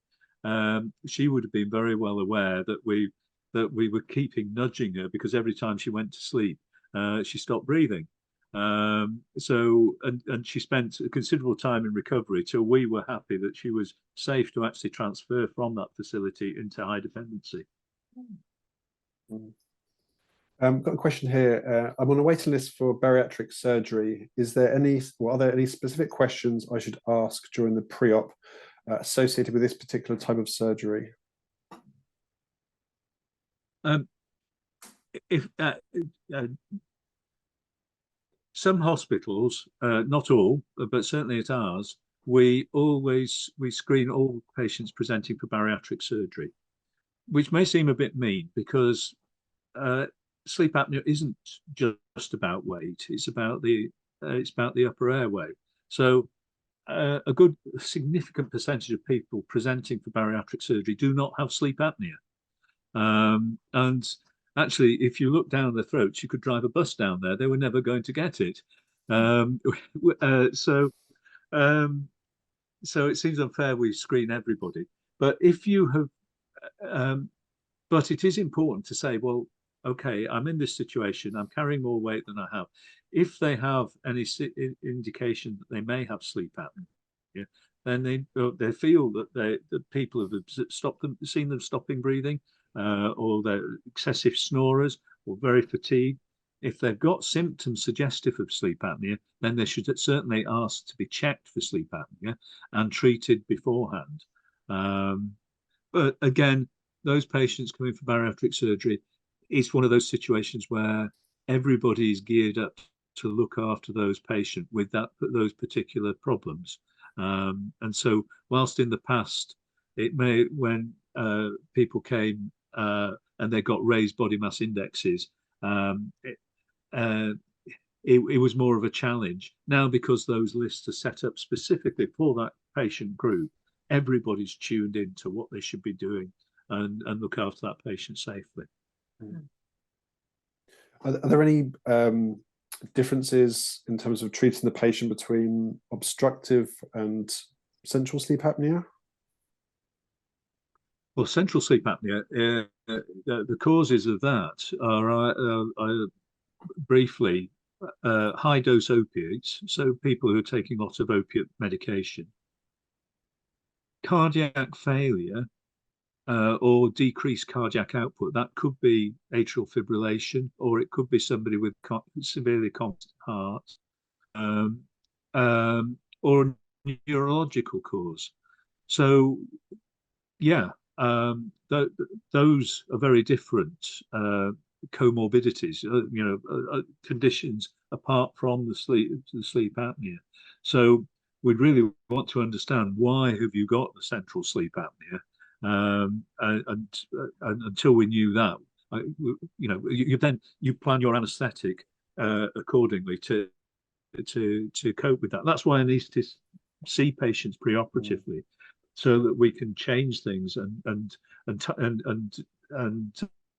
Speaker 3: she would have been very well aware that we were keeping nudging her, because every time she went to sleep, she stopped breathing. So she spent a considerable time in recovery till we were happy that she was safe to actually transfer from that facility into high dependency.
Speaker 1: Got a question here. I'm on a waiting list for bariatric surgery. Are there any specific questions I should ask during the pre-op associated with this particular type of surgery?
Speaker 3: Some hospitals, not all, but certainly at ours, we screen all patients presenting for bariatric surgery, which may seem a bit mean, because sleep apnea isn't just about weight; it's about the upper airway. So a good significant percentage of people presenting for bariatric surgery do not have sleep apnea, and actually, if you look down their throats, you could drive a bus down there; they were never going to get it. So it seems unfair we screen everybody. But if you have, but it is important to say, well, okay, I'm in this situation, I'm carrying more weight than I have. If they have any indication that they may have sleep apnea, then they feel that the people have seen them stopping breathing, or they're excessive snorers or very fatigued. If they've got symptoms suggestive of sleep apnea, then they should certainly ask to be checked for sleep apnea and treated beforehand. But again, those patients coming for bariatric surgery, it's one of those situations where everybody is geared up to look after those patients with those particular problems. And so whilst in the past, when people came and they got raised body mass indexes, it was more of a challenge. Now, because those lists are set up specifically for that patient group, everybody's tuned into what they should be doing and look after that patient safely.
Speaker 1: Are there any differences in terms of treating the patient between obstructive and central sleep apnea?
Speaker 3: Well, central sleep apnea, the causes of that are briefly high dose opiates, so people who are taking lots of opiate medication, cardiac failure, or decreased cardiac output. That could be atrial fibrillation, or it could be somebody with severely constant heart, or a neurological cause. So, yeah, those are very different comorbidities, conditions apart from the sleep apnea. So we'd really want to understand, why have you got the central sleep apnea? And until we knew that, you plan your anaesthetic accordingly to cope with that. That's why anaesthetists see patients preoperatively, so that we can change things and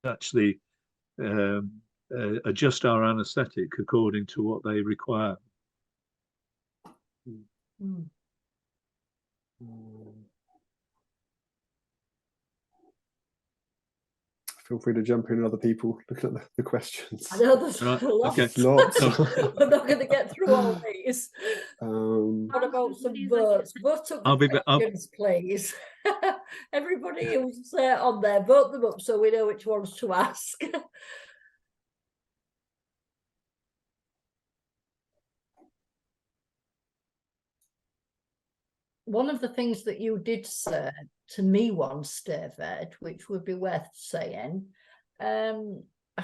Speaker 3: actually adjust our anaesthetic according to what they require.
Speaker 1: Feel free to jump in, other people looking at the questions.
Speaker 2: I know there's lots.
Speaker 1: Okay.
Speaker 2: We're not going to get through all these. What about some votes? Vote up the questions, please. Everybody who's on there, vote them up so we know which ones to ask. One of the things that you did say to me once, David, which would be worth saying, I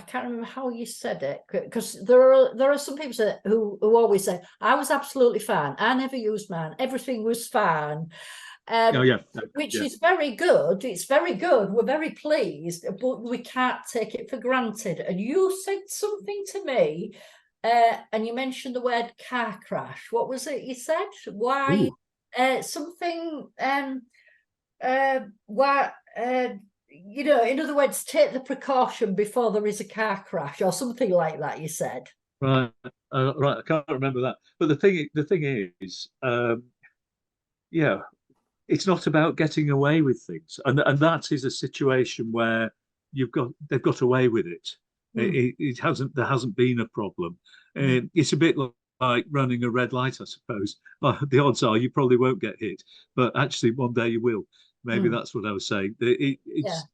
Speaker 2: can't remember how you said it, because there are some people who always say, I was absolutely fine, I never used mine, everything was fine. Which is very good. It's very good. We're very pleased, but we can't take it for granted. And you said something to me, and you mentioned the word car crash. What was it you said? Why? you know, in other words, take the precaution before there is a car crash or something like that, you said.
Speaker 3: Right, right. I can't remember that. But the thing is, yeah, it's not about getting away with things, and that is a situation where they've got away with it. It hasn't there hasn't been a problem. It's a bit like running a red light, I suppose. The odds are you probably won't get hit, but actually one day you will. Maybe that's what I was saying. It's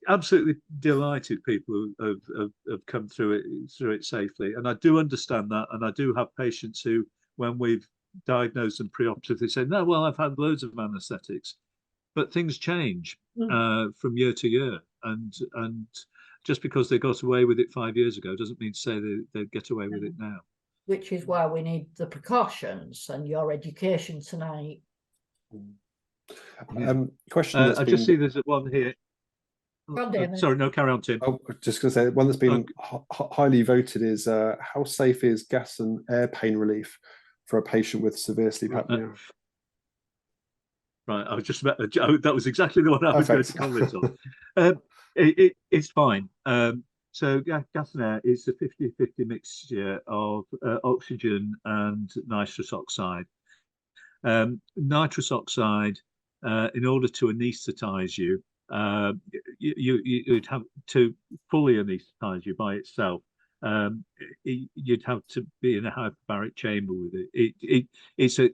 Speaker 3: absolutely delighted people have come through it safely, and I do understand that, and I do have patients who, when we've diagnosed them preoperatively, say, no, well, I've had loads of anaesthetics, but things change from year to year, and just because they got away with it 5 years ago doesn't mean to say they get away with it now.
Speaker 2: Which is why we need the precautions and your education tonight.
Speaker 1: Question
Speaker 3: I just see there's one here. Sorry, no, carry on, Tim.
Speaker 1: Oh, just going to say, one that's been highly voted is how safe is gas and air pain relief for a patient with severe sleep apnea?
Speaker 3: Right, I was just about that was exactly the one I was going to comment on. It's fine. So gas and air is a 50-50 mixture of oxygen and nitrous oxide. Nitrous oxide, in order to anaesthetize you, you'd have to fully anaesthetize you by itself. You'd have to be in a hyperbaric chamber with it. It's a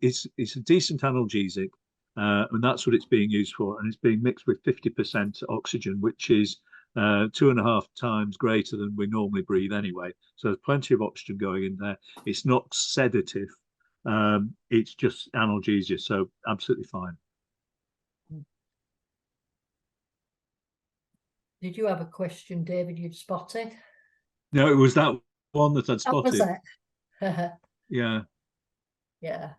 Speaker 3: decent analgesic, and that's what it's being used for. And it's being mixed with 50% oxygen, which is 2.5 times greater than we normally breathe anyway. So there's plenty of oxygen going in there. It's not sedative. It's just analgesia, so absolutely fine.
Speaker 2: Did you have a question, David, you'd spotted?
Speaker 3: No, it was that one that I'd spotted.
Speaker 2: Oh, was it?
Speaker 3: Yeah.
Speaker 2: Yeah.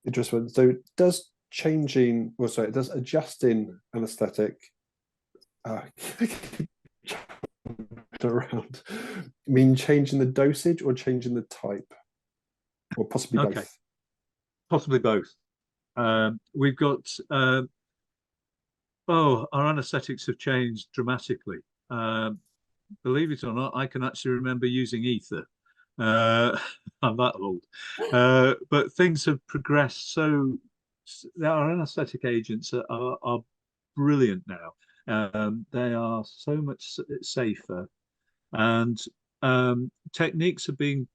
Speaker 1: Interesting. So does does adjusting anaesthetic around mean changing the dosage or changing the type? Or possibly both?
Speaker 3: Possibly both. We've got our anaesthetics have changed dramatically. Believe it or not, I can actually remember using ether. I'm that old. But things have progressed so our anaesthetic agents are brilliant now. They are so much safer, and techniques are being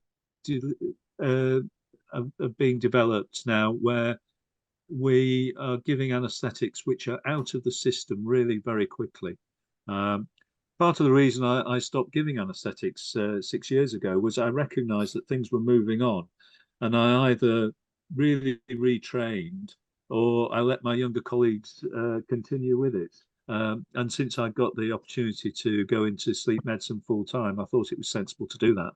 Speaker 3: developed now where we are giving anaesthetics which are out of the system really very quickly. Part of the reason I stopped giving anaesthetics 6 years ago was I recognised that things were moving on, and I either really retrained or I let my younger colleagues continue with it. And since I got the opportunity to go into sleep medicine full time, I thought it was sensible to do that.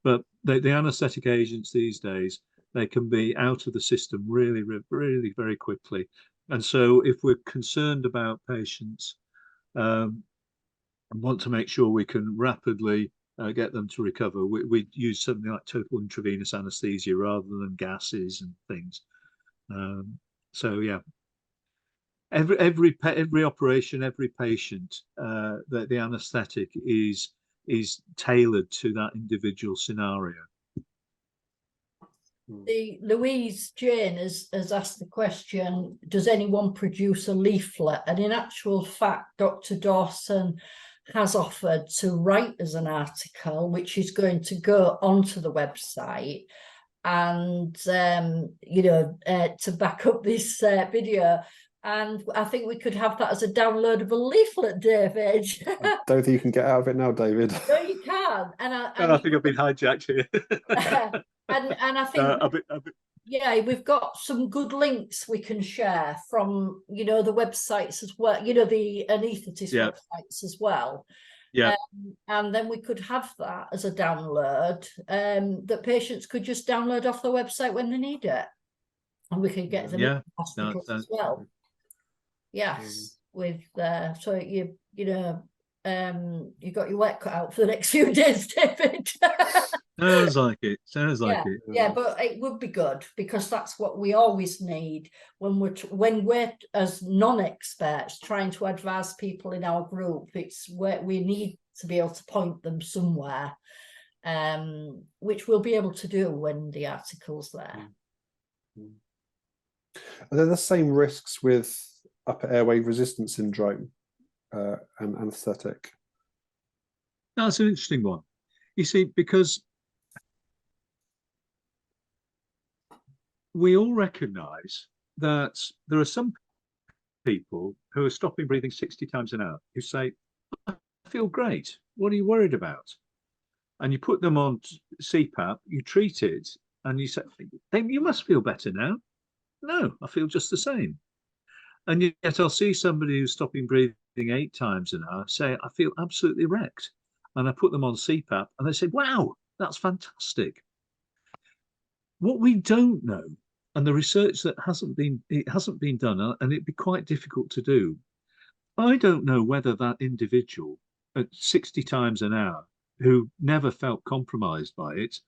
Speaker 3: But the anaesthetic agents these days, they can be out of the system really, really very quickly. And so if we're concerned about patients and want to make sure we can rapidly get them to recover, we use something like total intravenous anaesthesia rather than gases and things. So yeah, every operation, every patient, the anaesthetic is tailored to that individual scenario.
Speaker 2: Louise Jane has asked the question, does anyone produce a leaflet? And in actual fact, Dr. Dawson has offered to write us an article, which is going to go onto the website. And, you know, to back up this video. And I think we could have that as a downloadable leaflet, David.
Speaker 1: I don't think you can get out of it now, David.
Speaker 2: No, you can. And
Speaker 3: I think I've been hijacked here.
Speaker 2: and I think, yeah, we've got some good links we can share from, you know, the websites as well, you know, the anaesthetist websites as well.
Speaker 3: Yeah.
Speaker 2: And then we could have that as a download that patients could just download off the website when they need it. And we can get them in hospitals as well. Yes, with so you know, you got your work cut out for the next few days, David.
Speaker 3: Sounds like it. Sounds like it.
Speaker 2: Yeah, but it would be good, because that's what we always need when we're as non-experts trying to advise people in our group. It's where we need to be able to point them somewhere, which we'll be able to do when the article's there.
Speaker 1: Are there the same risks with upper airway resistance syndrome and anaesthetic?
Speaker 3: That's an interesting one. You see, because we all recognise that there are some people who are stopping breathing 60 times an hour who say, I feel great. What are you worried about? And you put them on CPAP, you treat it, and you say, you must feel better now. No, I feel just the same. And yet I'll see somebody who's stopping breathing 8 times an hour say, I feel absolutely wrecked. And I put them on CPAP and they say, wow, that's fantastic. What we don't know, and the research that hasn't been done, and it'd be quite difficult to do. I don't know whether that individual at 60 times an hour who never felt compromised by it,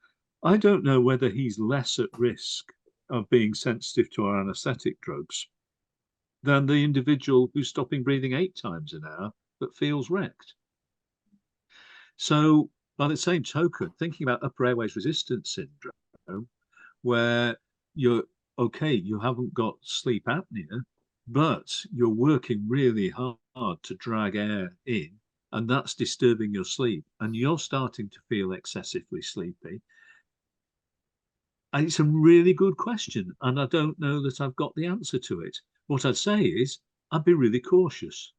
Speaker 3: I don't know whether he's less at risk of being sensitive to our anaesthetic drugs than the individual who's stopping breathing 8 times an hour but feels wrecked. So by the same token, thinking about upper airways resistance syndrome, where you haven't got sleep apnea, but you're working really hard to drag air in, and that's disturbing your sleep, and you're starting to feel excessively sleepy. And it's a really good question, and I don't know that I've got the answer to it. What I'd say is I'd be really cautious,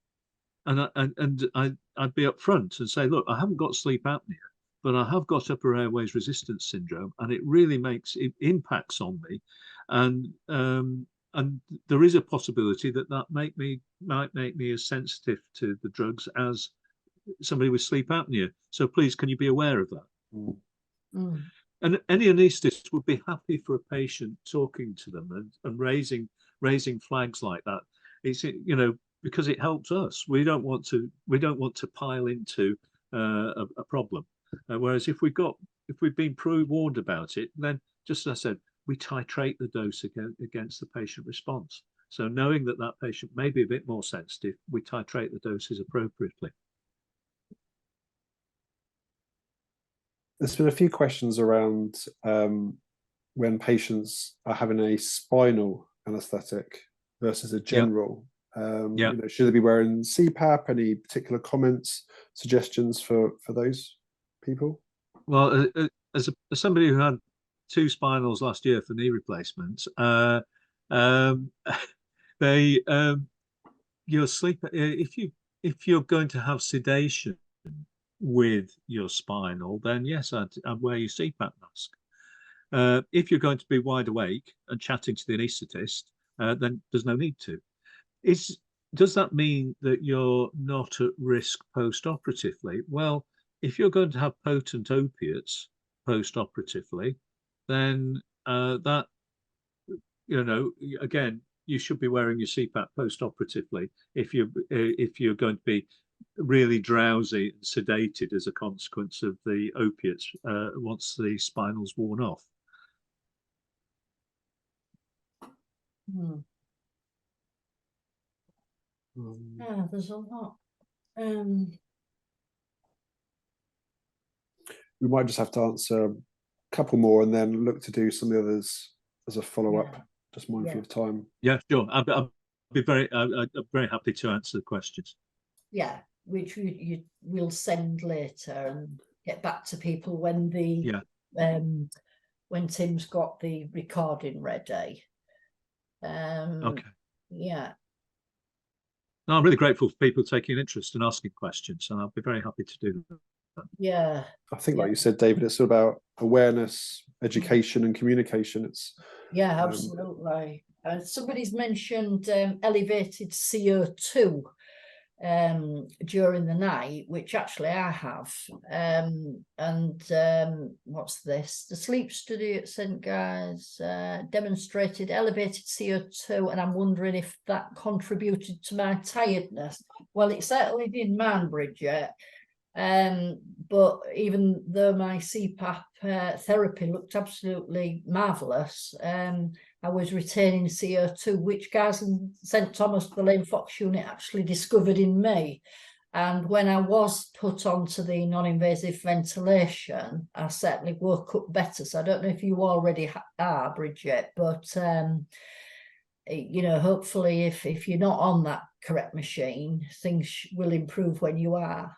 Speaker 3: and I'd be upfront and say, look, I haven't got sleep apnea, but I have got upper airways resistance syndrome, and it really impacts on me, and there is a possibility that might make me as sensitive to the drugs as somebody with sleep apnea. So please, can you be aware of that?
Speaker 2: Mm.
Speaker 3: And any anaesthetist would be happy for a patient talking to them and raising flags like that. It's, you know, because it helps us. We don't want to pile into a problem. Whereas if we've been pre-warned about it, then just as I said, we titrate the dose against the patient response. So knowing that that patient may be a bit more sensitive, we titrate the doses appropriately.
Speaker 1: There's been a few questions around when patients are having a spinal anaesthetic versus a general. You know, should they be wearing CPAP? Any particular comments, suggestions for those people? Well,
Speaker 3: as somebody who had 2 spinals last year for knee replacements, your sleep, if you're going to have sedation with your spinal, then yes, I'd wear your CPAP mask. If you're going to be wide awake and chatting to the anaesthetist, then there's no need to. Does that mean that you're not at risk post-operatively? Well, if you're going to have potent opiates post-operatively, then that, you know, again, you should be wearing your CPAP post-operatively if you're going to be really drowsy and sedated as a consequence of the opiates once the spinal's worn off.
Speaker 2: Yeah, there's a lot.
Speaker 1: We might just have to answer a couple more and then look to do some of the others as a follow-up. Just mindful of time.
Speaker 3: Yeah, sure. I'd be very happy to answer the questions.
Speaker 2: Yeah, which you will send later and get back to people when when Tim's got the recording ready.
Speaker 3: Okay.
Speaker 2: Yeah.
Speaker 3: No, I'm really grateful for people taking interest and asking questions, and I'll be very happy to do that.
Speaker 2: Yeah.
Speaker 1: I think, like you said, David, it's all about awareness, education, and communication. It's
Speaker 2: absolutely. Somebody's mentioned elevated CO2. during the night, which actually I have. What's this? The sleep study at St Guy's demonstrated elevated CO2, and I'm wondering if that contributed to my tiredness. Well, it certainly did mine, Bridget. But even though my CPAP therapy looked absolutely marvellous, I was retaining CO2, which Guy's and St Thomas, the Lane Fox unit, actually discovered in me. And when I was put onto the non-invasive ventilation, I certainly woke up better. So I don't know if you already are, Bridget, but you know, hopefully if you're not on that correct machine, things will improve when you are.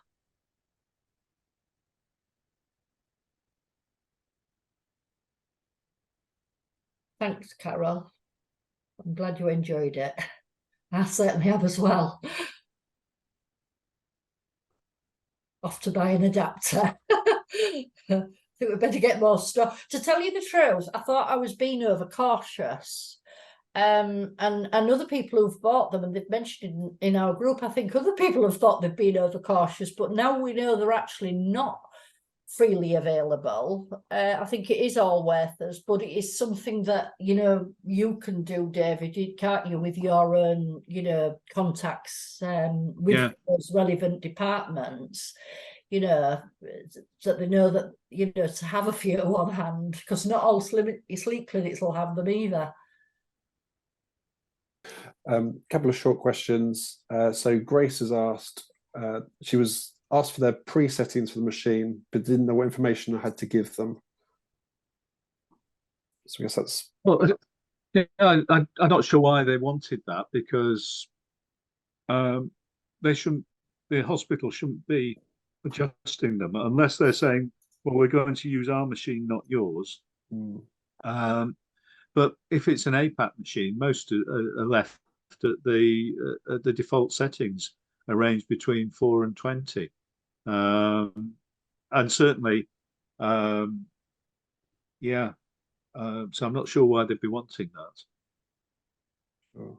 Speaker 2: Thanks, Carol. I'm glad you enjoyed it. I certainly have as well. Off to buy an adapter. I think we better get more stuff. To tell you the truth, I thought I was being overcautious. And other people who've bought them, and they've mentioned in our group, I think other people have thought they've been overcautious, but now we know they're actually not freely available. I think it is all worth us, but it is something that, you know, you can do, David, can't you, with your own, you know, contacts with those relevant departments, you know, so they know that, you know, to have a few on hand, because not all sleep clinics will have them either.
Speaker 1: Couple of short questions. So Grace has asked, she was asked for their pre-settings for the machine, but didn't know what information I had to give them. So I guess that's...
Speaker 3: Well, yeah, I'm not sure why they wanted that, because they shouldn't, the hospital shouldn't be adjusting them unless they're saying, well, we're going to use our machine, not yours. But if it's an APAP machine, most are left at the default settings, arranged between 4 and 20. And certainly, so I'm not sure why they'd be wanting that.
Speaker 1: Sure.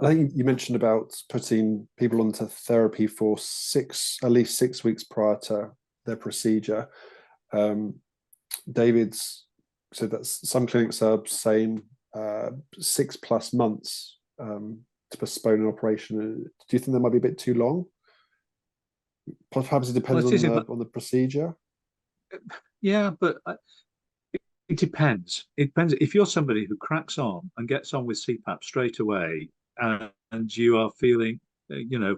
Speaker 1: I think you mentioned about putting people onto therapy for at least 6 weeks prior to their procedure. David's said that some clinics are saying 6+ months to postpone an operation. Do you think that might be a bit too long? Perhaps it depends on the procedure.
Speaker 3: Yeah, but it depends. It depends. If you're somebody who cracks on and gets on with CPAP straight away, and you are feeling, you know,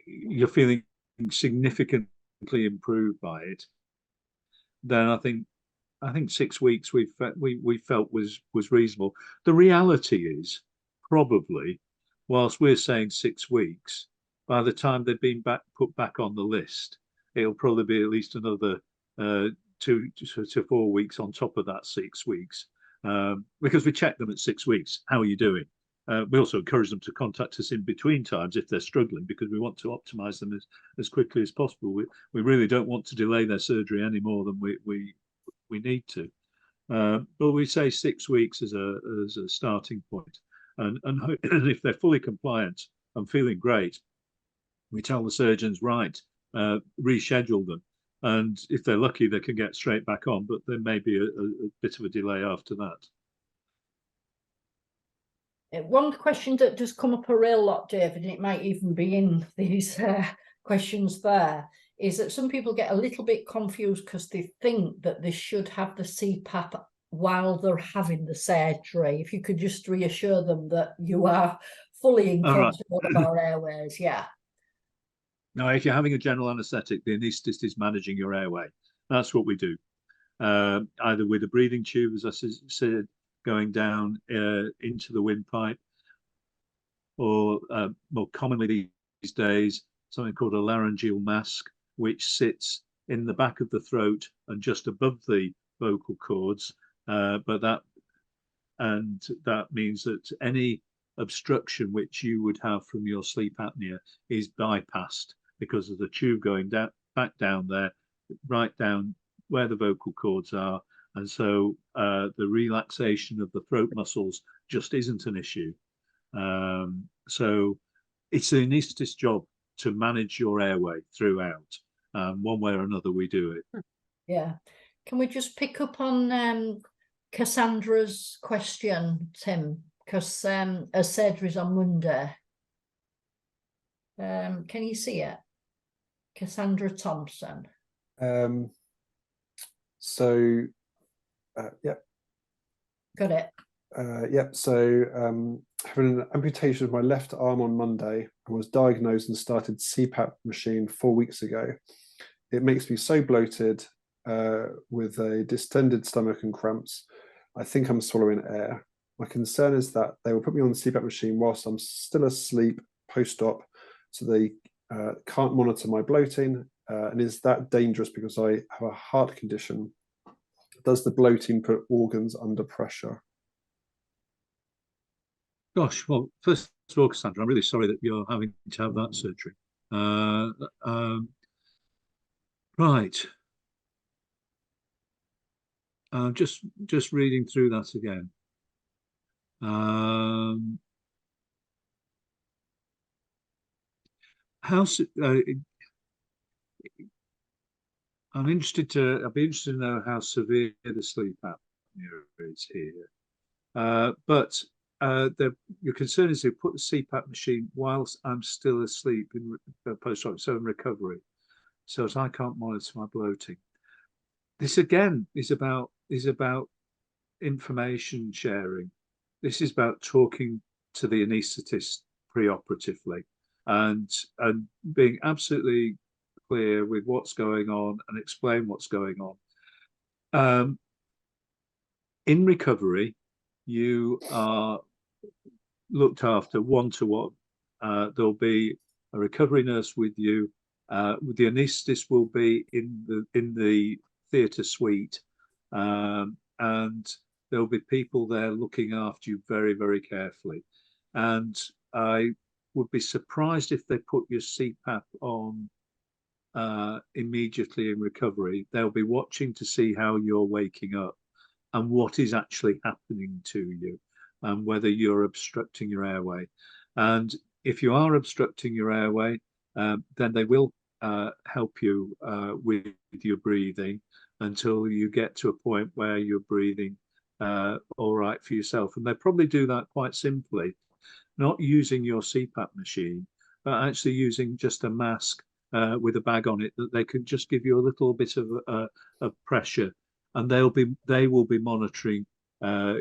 Speaker 3: you're feeling significantly improved by it, then I think 6 weeks we felt was reasonable. The reality is, probably, whilst we're saying 6 weeks, by the time they've been put back on the list, it'll probably be at least another 2 to 4 weeks on top of that 6 weeks, because we check them at 6 weeks. How are you doing? We also encourage them to contact us in between times if they're struggling, because we want to optimize them as quickly as possible. We really don't want to delay their surgery any more than we need to. But we say 6 weeks as a starting point, and if they're fully compliant and feeling great, we tell the surgeons, right, reschedule them, and if they're lucky, they can get straight back on. But there may be a bit of a delay after that.
Speaker 2: One question that does come up a real lot, David, and it might even be in these questions there, is that some people get a little bit confused because they think that they should have the CPAP while they're having the surgery. If you could just reassure them that you are fully in control of our airways. Yeah.
Speaker 3: No, if you're having a general anaesthetic, the anaesthetist is managing your airway. That's what we do. Either with a breathing tube, as I said, going down into the windpipe, or more commonly these days, something called a laryngeal mask, which sits in the back of the throat and just above the vocal cords. But that means that any obstruction which you would have from your sleep apnea is bypassed, because of the tube going back down there, right down where the vocal cords are. And so the relaxation of the throat muscles just isn't an issue. So it's the anaesthetist's job to manage your airway throughout. One way or another, we do it.
Speaker 2: Yeah. Can we just pick up on Cassandra's question, Tim? Because as said is on Monday. Can you see it? Cassandra Thompson.
Speaker 1: Yep.
Speaker 2: Got it.
Speaker 1: Yep. So having an amputation of my left arm on Monday and was diagnosed and started CPAP machine 4 weeks ago. It makes me so bloated with a distended stomach and cramps. I think I'm swallowing air. My concern is that they will put me on the CPAP machine whilst I'm still asleep post-op, so they can't monitor my bloating. And is that dangerous because I have a heart condition? Does the bloating put organs under pressure?
Speaker 3: Gosh, well, first of all, Cassandra, I'm really sorry that you're having to have that surgery. Right. Just reading through that again. I'd be interested to know how severe the sleep apnea is here. But your concern is they put the CPAP machine whilst I'm still asleep in post-operative, so in recovery, so that I can't monitor my bloating. This again is about information sharing. This is about talking to the anaesthetist preoperatively and being absolutely clear with what's going on and explain what's going on. In recovery, you are looked after one-to-one. There'll be a recovery nurse with you. The anaesthetist will be in the theatre suite, and there'll be people there looking after you very, very carefully. And I would be surprised if they put your CPAP on immediately in recovery. They'll be watching to see how you're waking up and what is actually happening to you, and whether you're obstructing your airway. And if you are obstructing your airway, then they will help you with your breathing until you get to a point where you're breathing all right for yourself. And they probably do that quite simply, not using your CPAP machine, but actually using just a mask with a bag on it that they can just give you a little bit of pressure, and they will be monitoring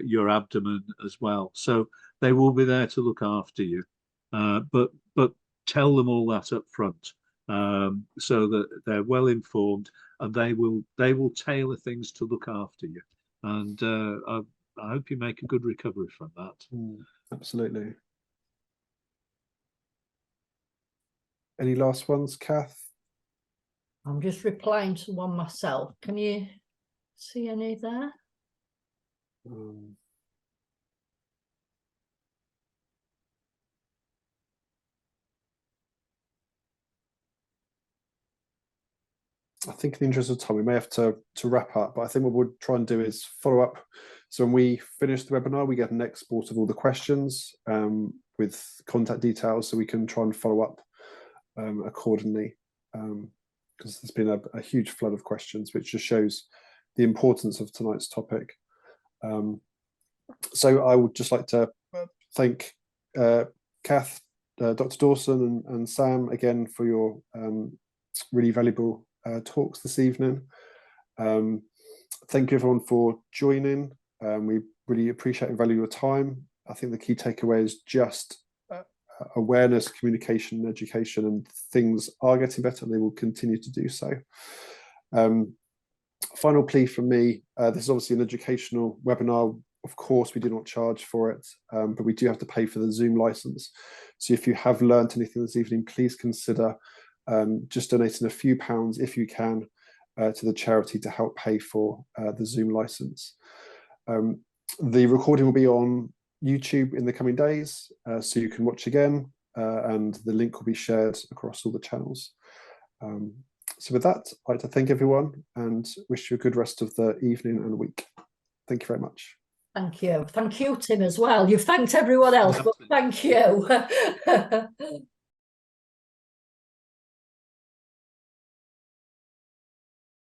Speaker 3: your abdomen as well. So they will be there to look after you, but tell them all that up front, so that they're well informed, and they will tailor things to look after you. And I hope you make a good recovery from that.
Speaker 1: Absolutely. Any last ones, Kath?
Speaker 2: I'm just replying to one myself. Can you see any there?
Speaker 1: I think in the interest of time, we may have to wrap up, but I think what we'll try and do is follow up. So when we finish the webinar, we get an export of all the questions with contact details, so we can try and follow up accordingly, because there's been a huge flood of questions, which just shows the importance of tonight's topic. So I would just like to thank Kath, Dr. Dawson and Sam again for your really valuable talks this evening. Thank you everyone for joining. We really appreciate and value your time. I think the key takeaway is just awareness, communication, and education, and things are getting better and they will continue to do so. Final plea from me, this is obviously an educational webinar. Of course, we do not charge for it, but we do have to pay for the Zoom license. So if you have learned anything this evening, please consider just donating a few pounds, if you can, to the charity to help pay for the Zoom license. The recording will be on YouTube in the coming days, so you can watch again, and the link will be shared across all the channels. So with that, I'd like to thank everyone and wish you a good rest of the evening and week. Thank you very much.
Speaker 2: Thank you. Thank you, Tim, as well. You've thanked everyone else, but Thank you.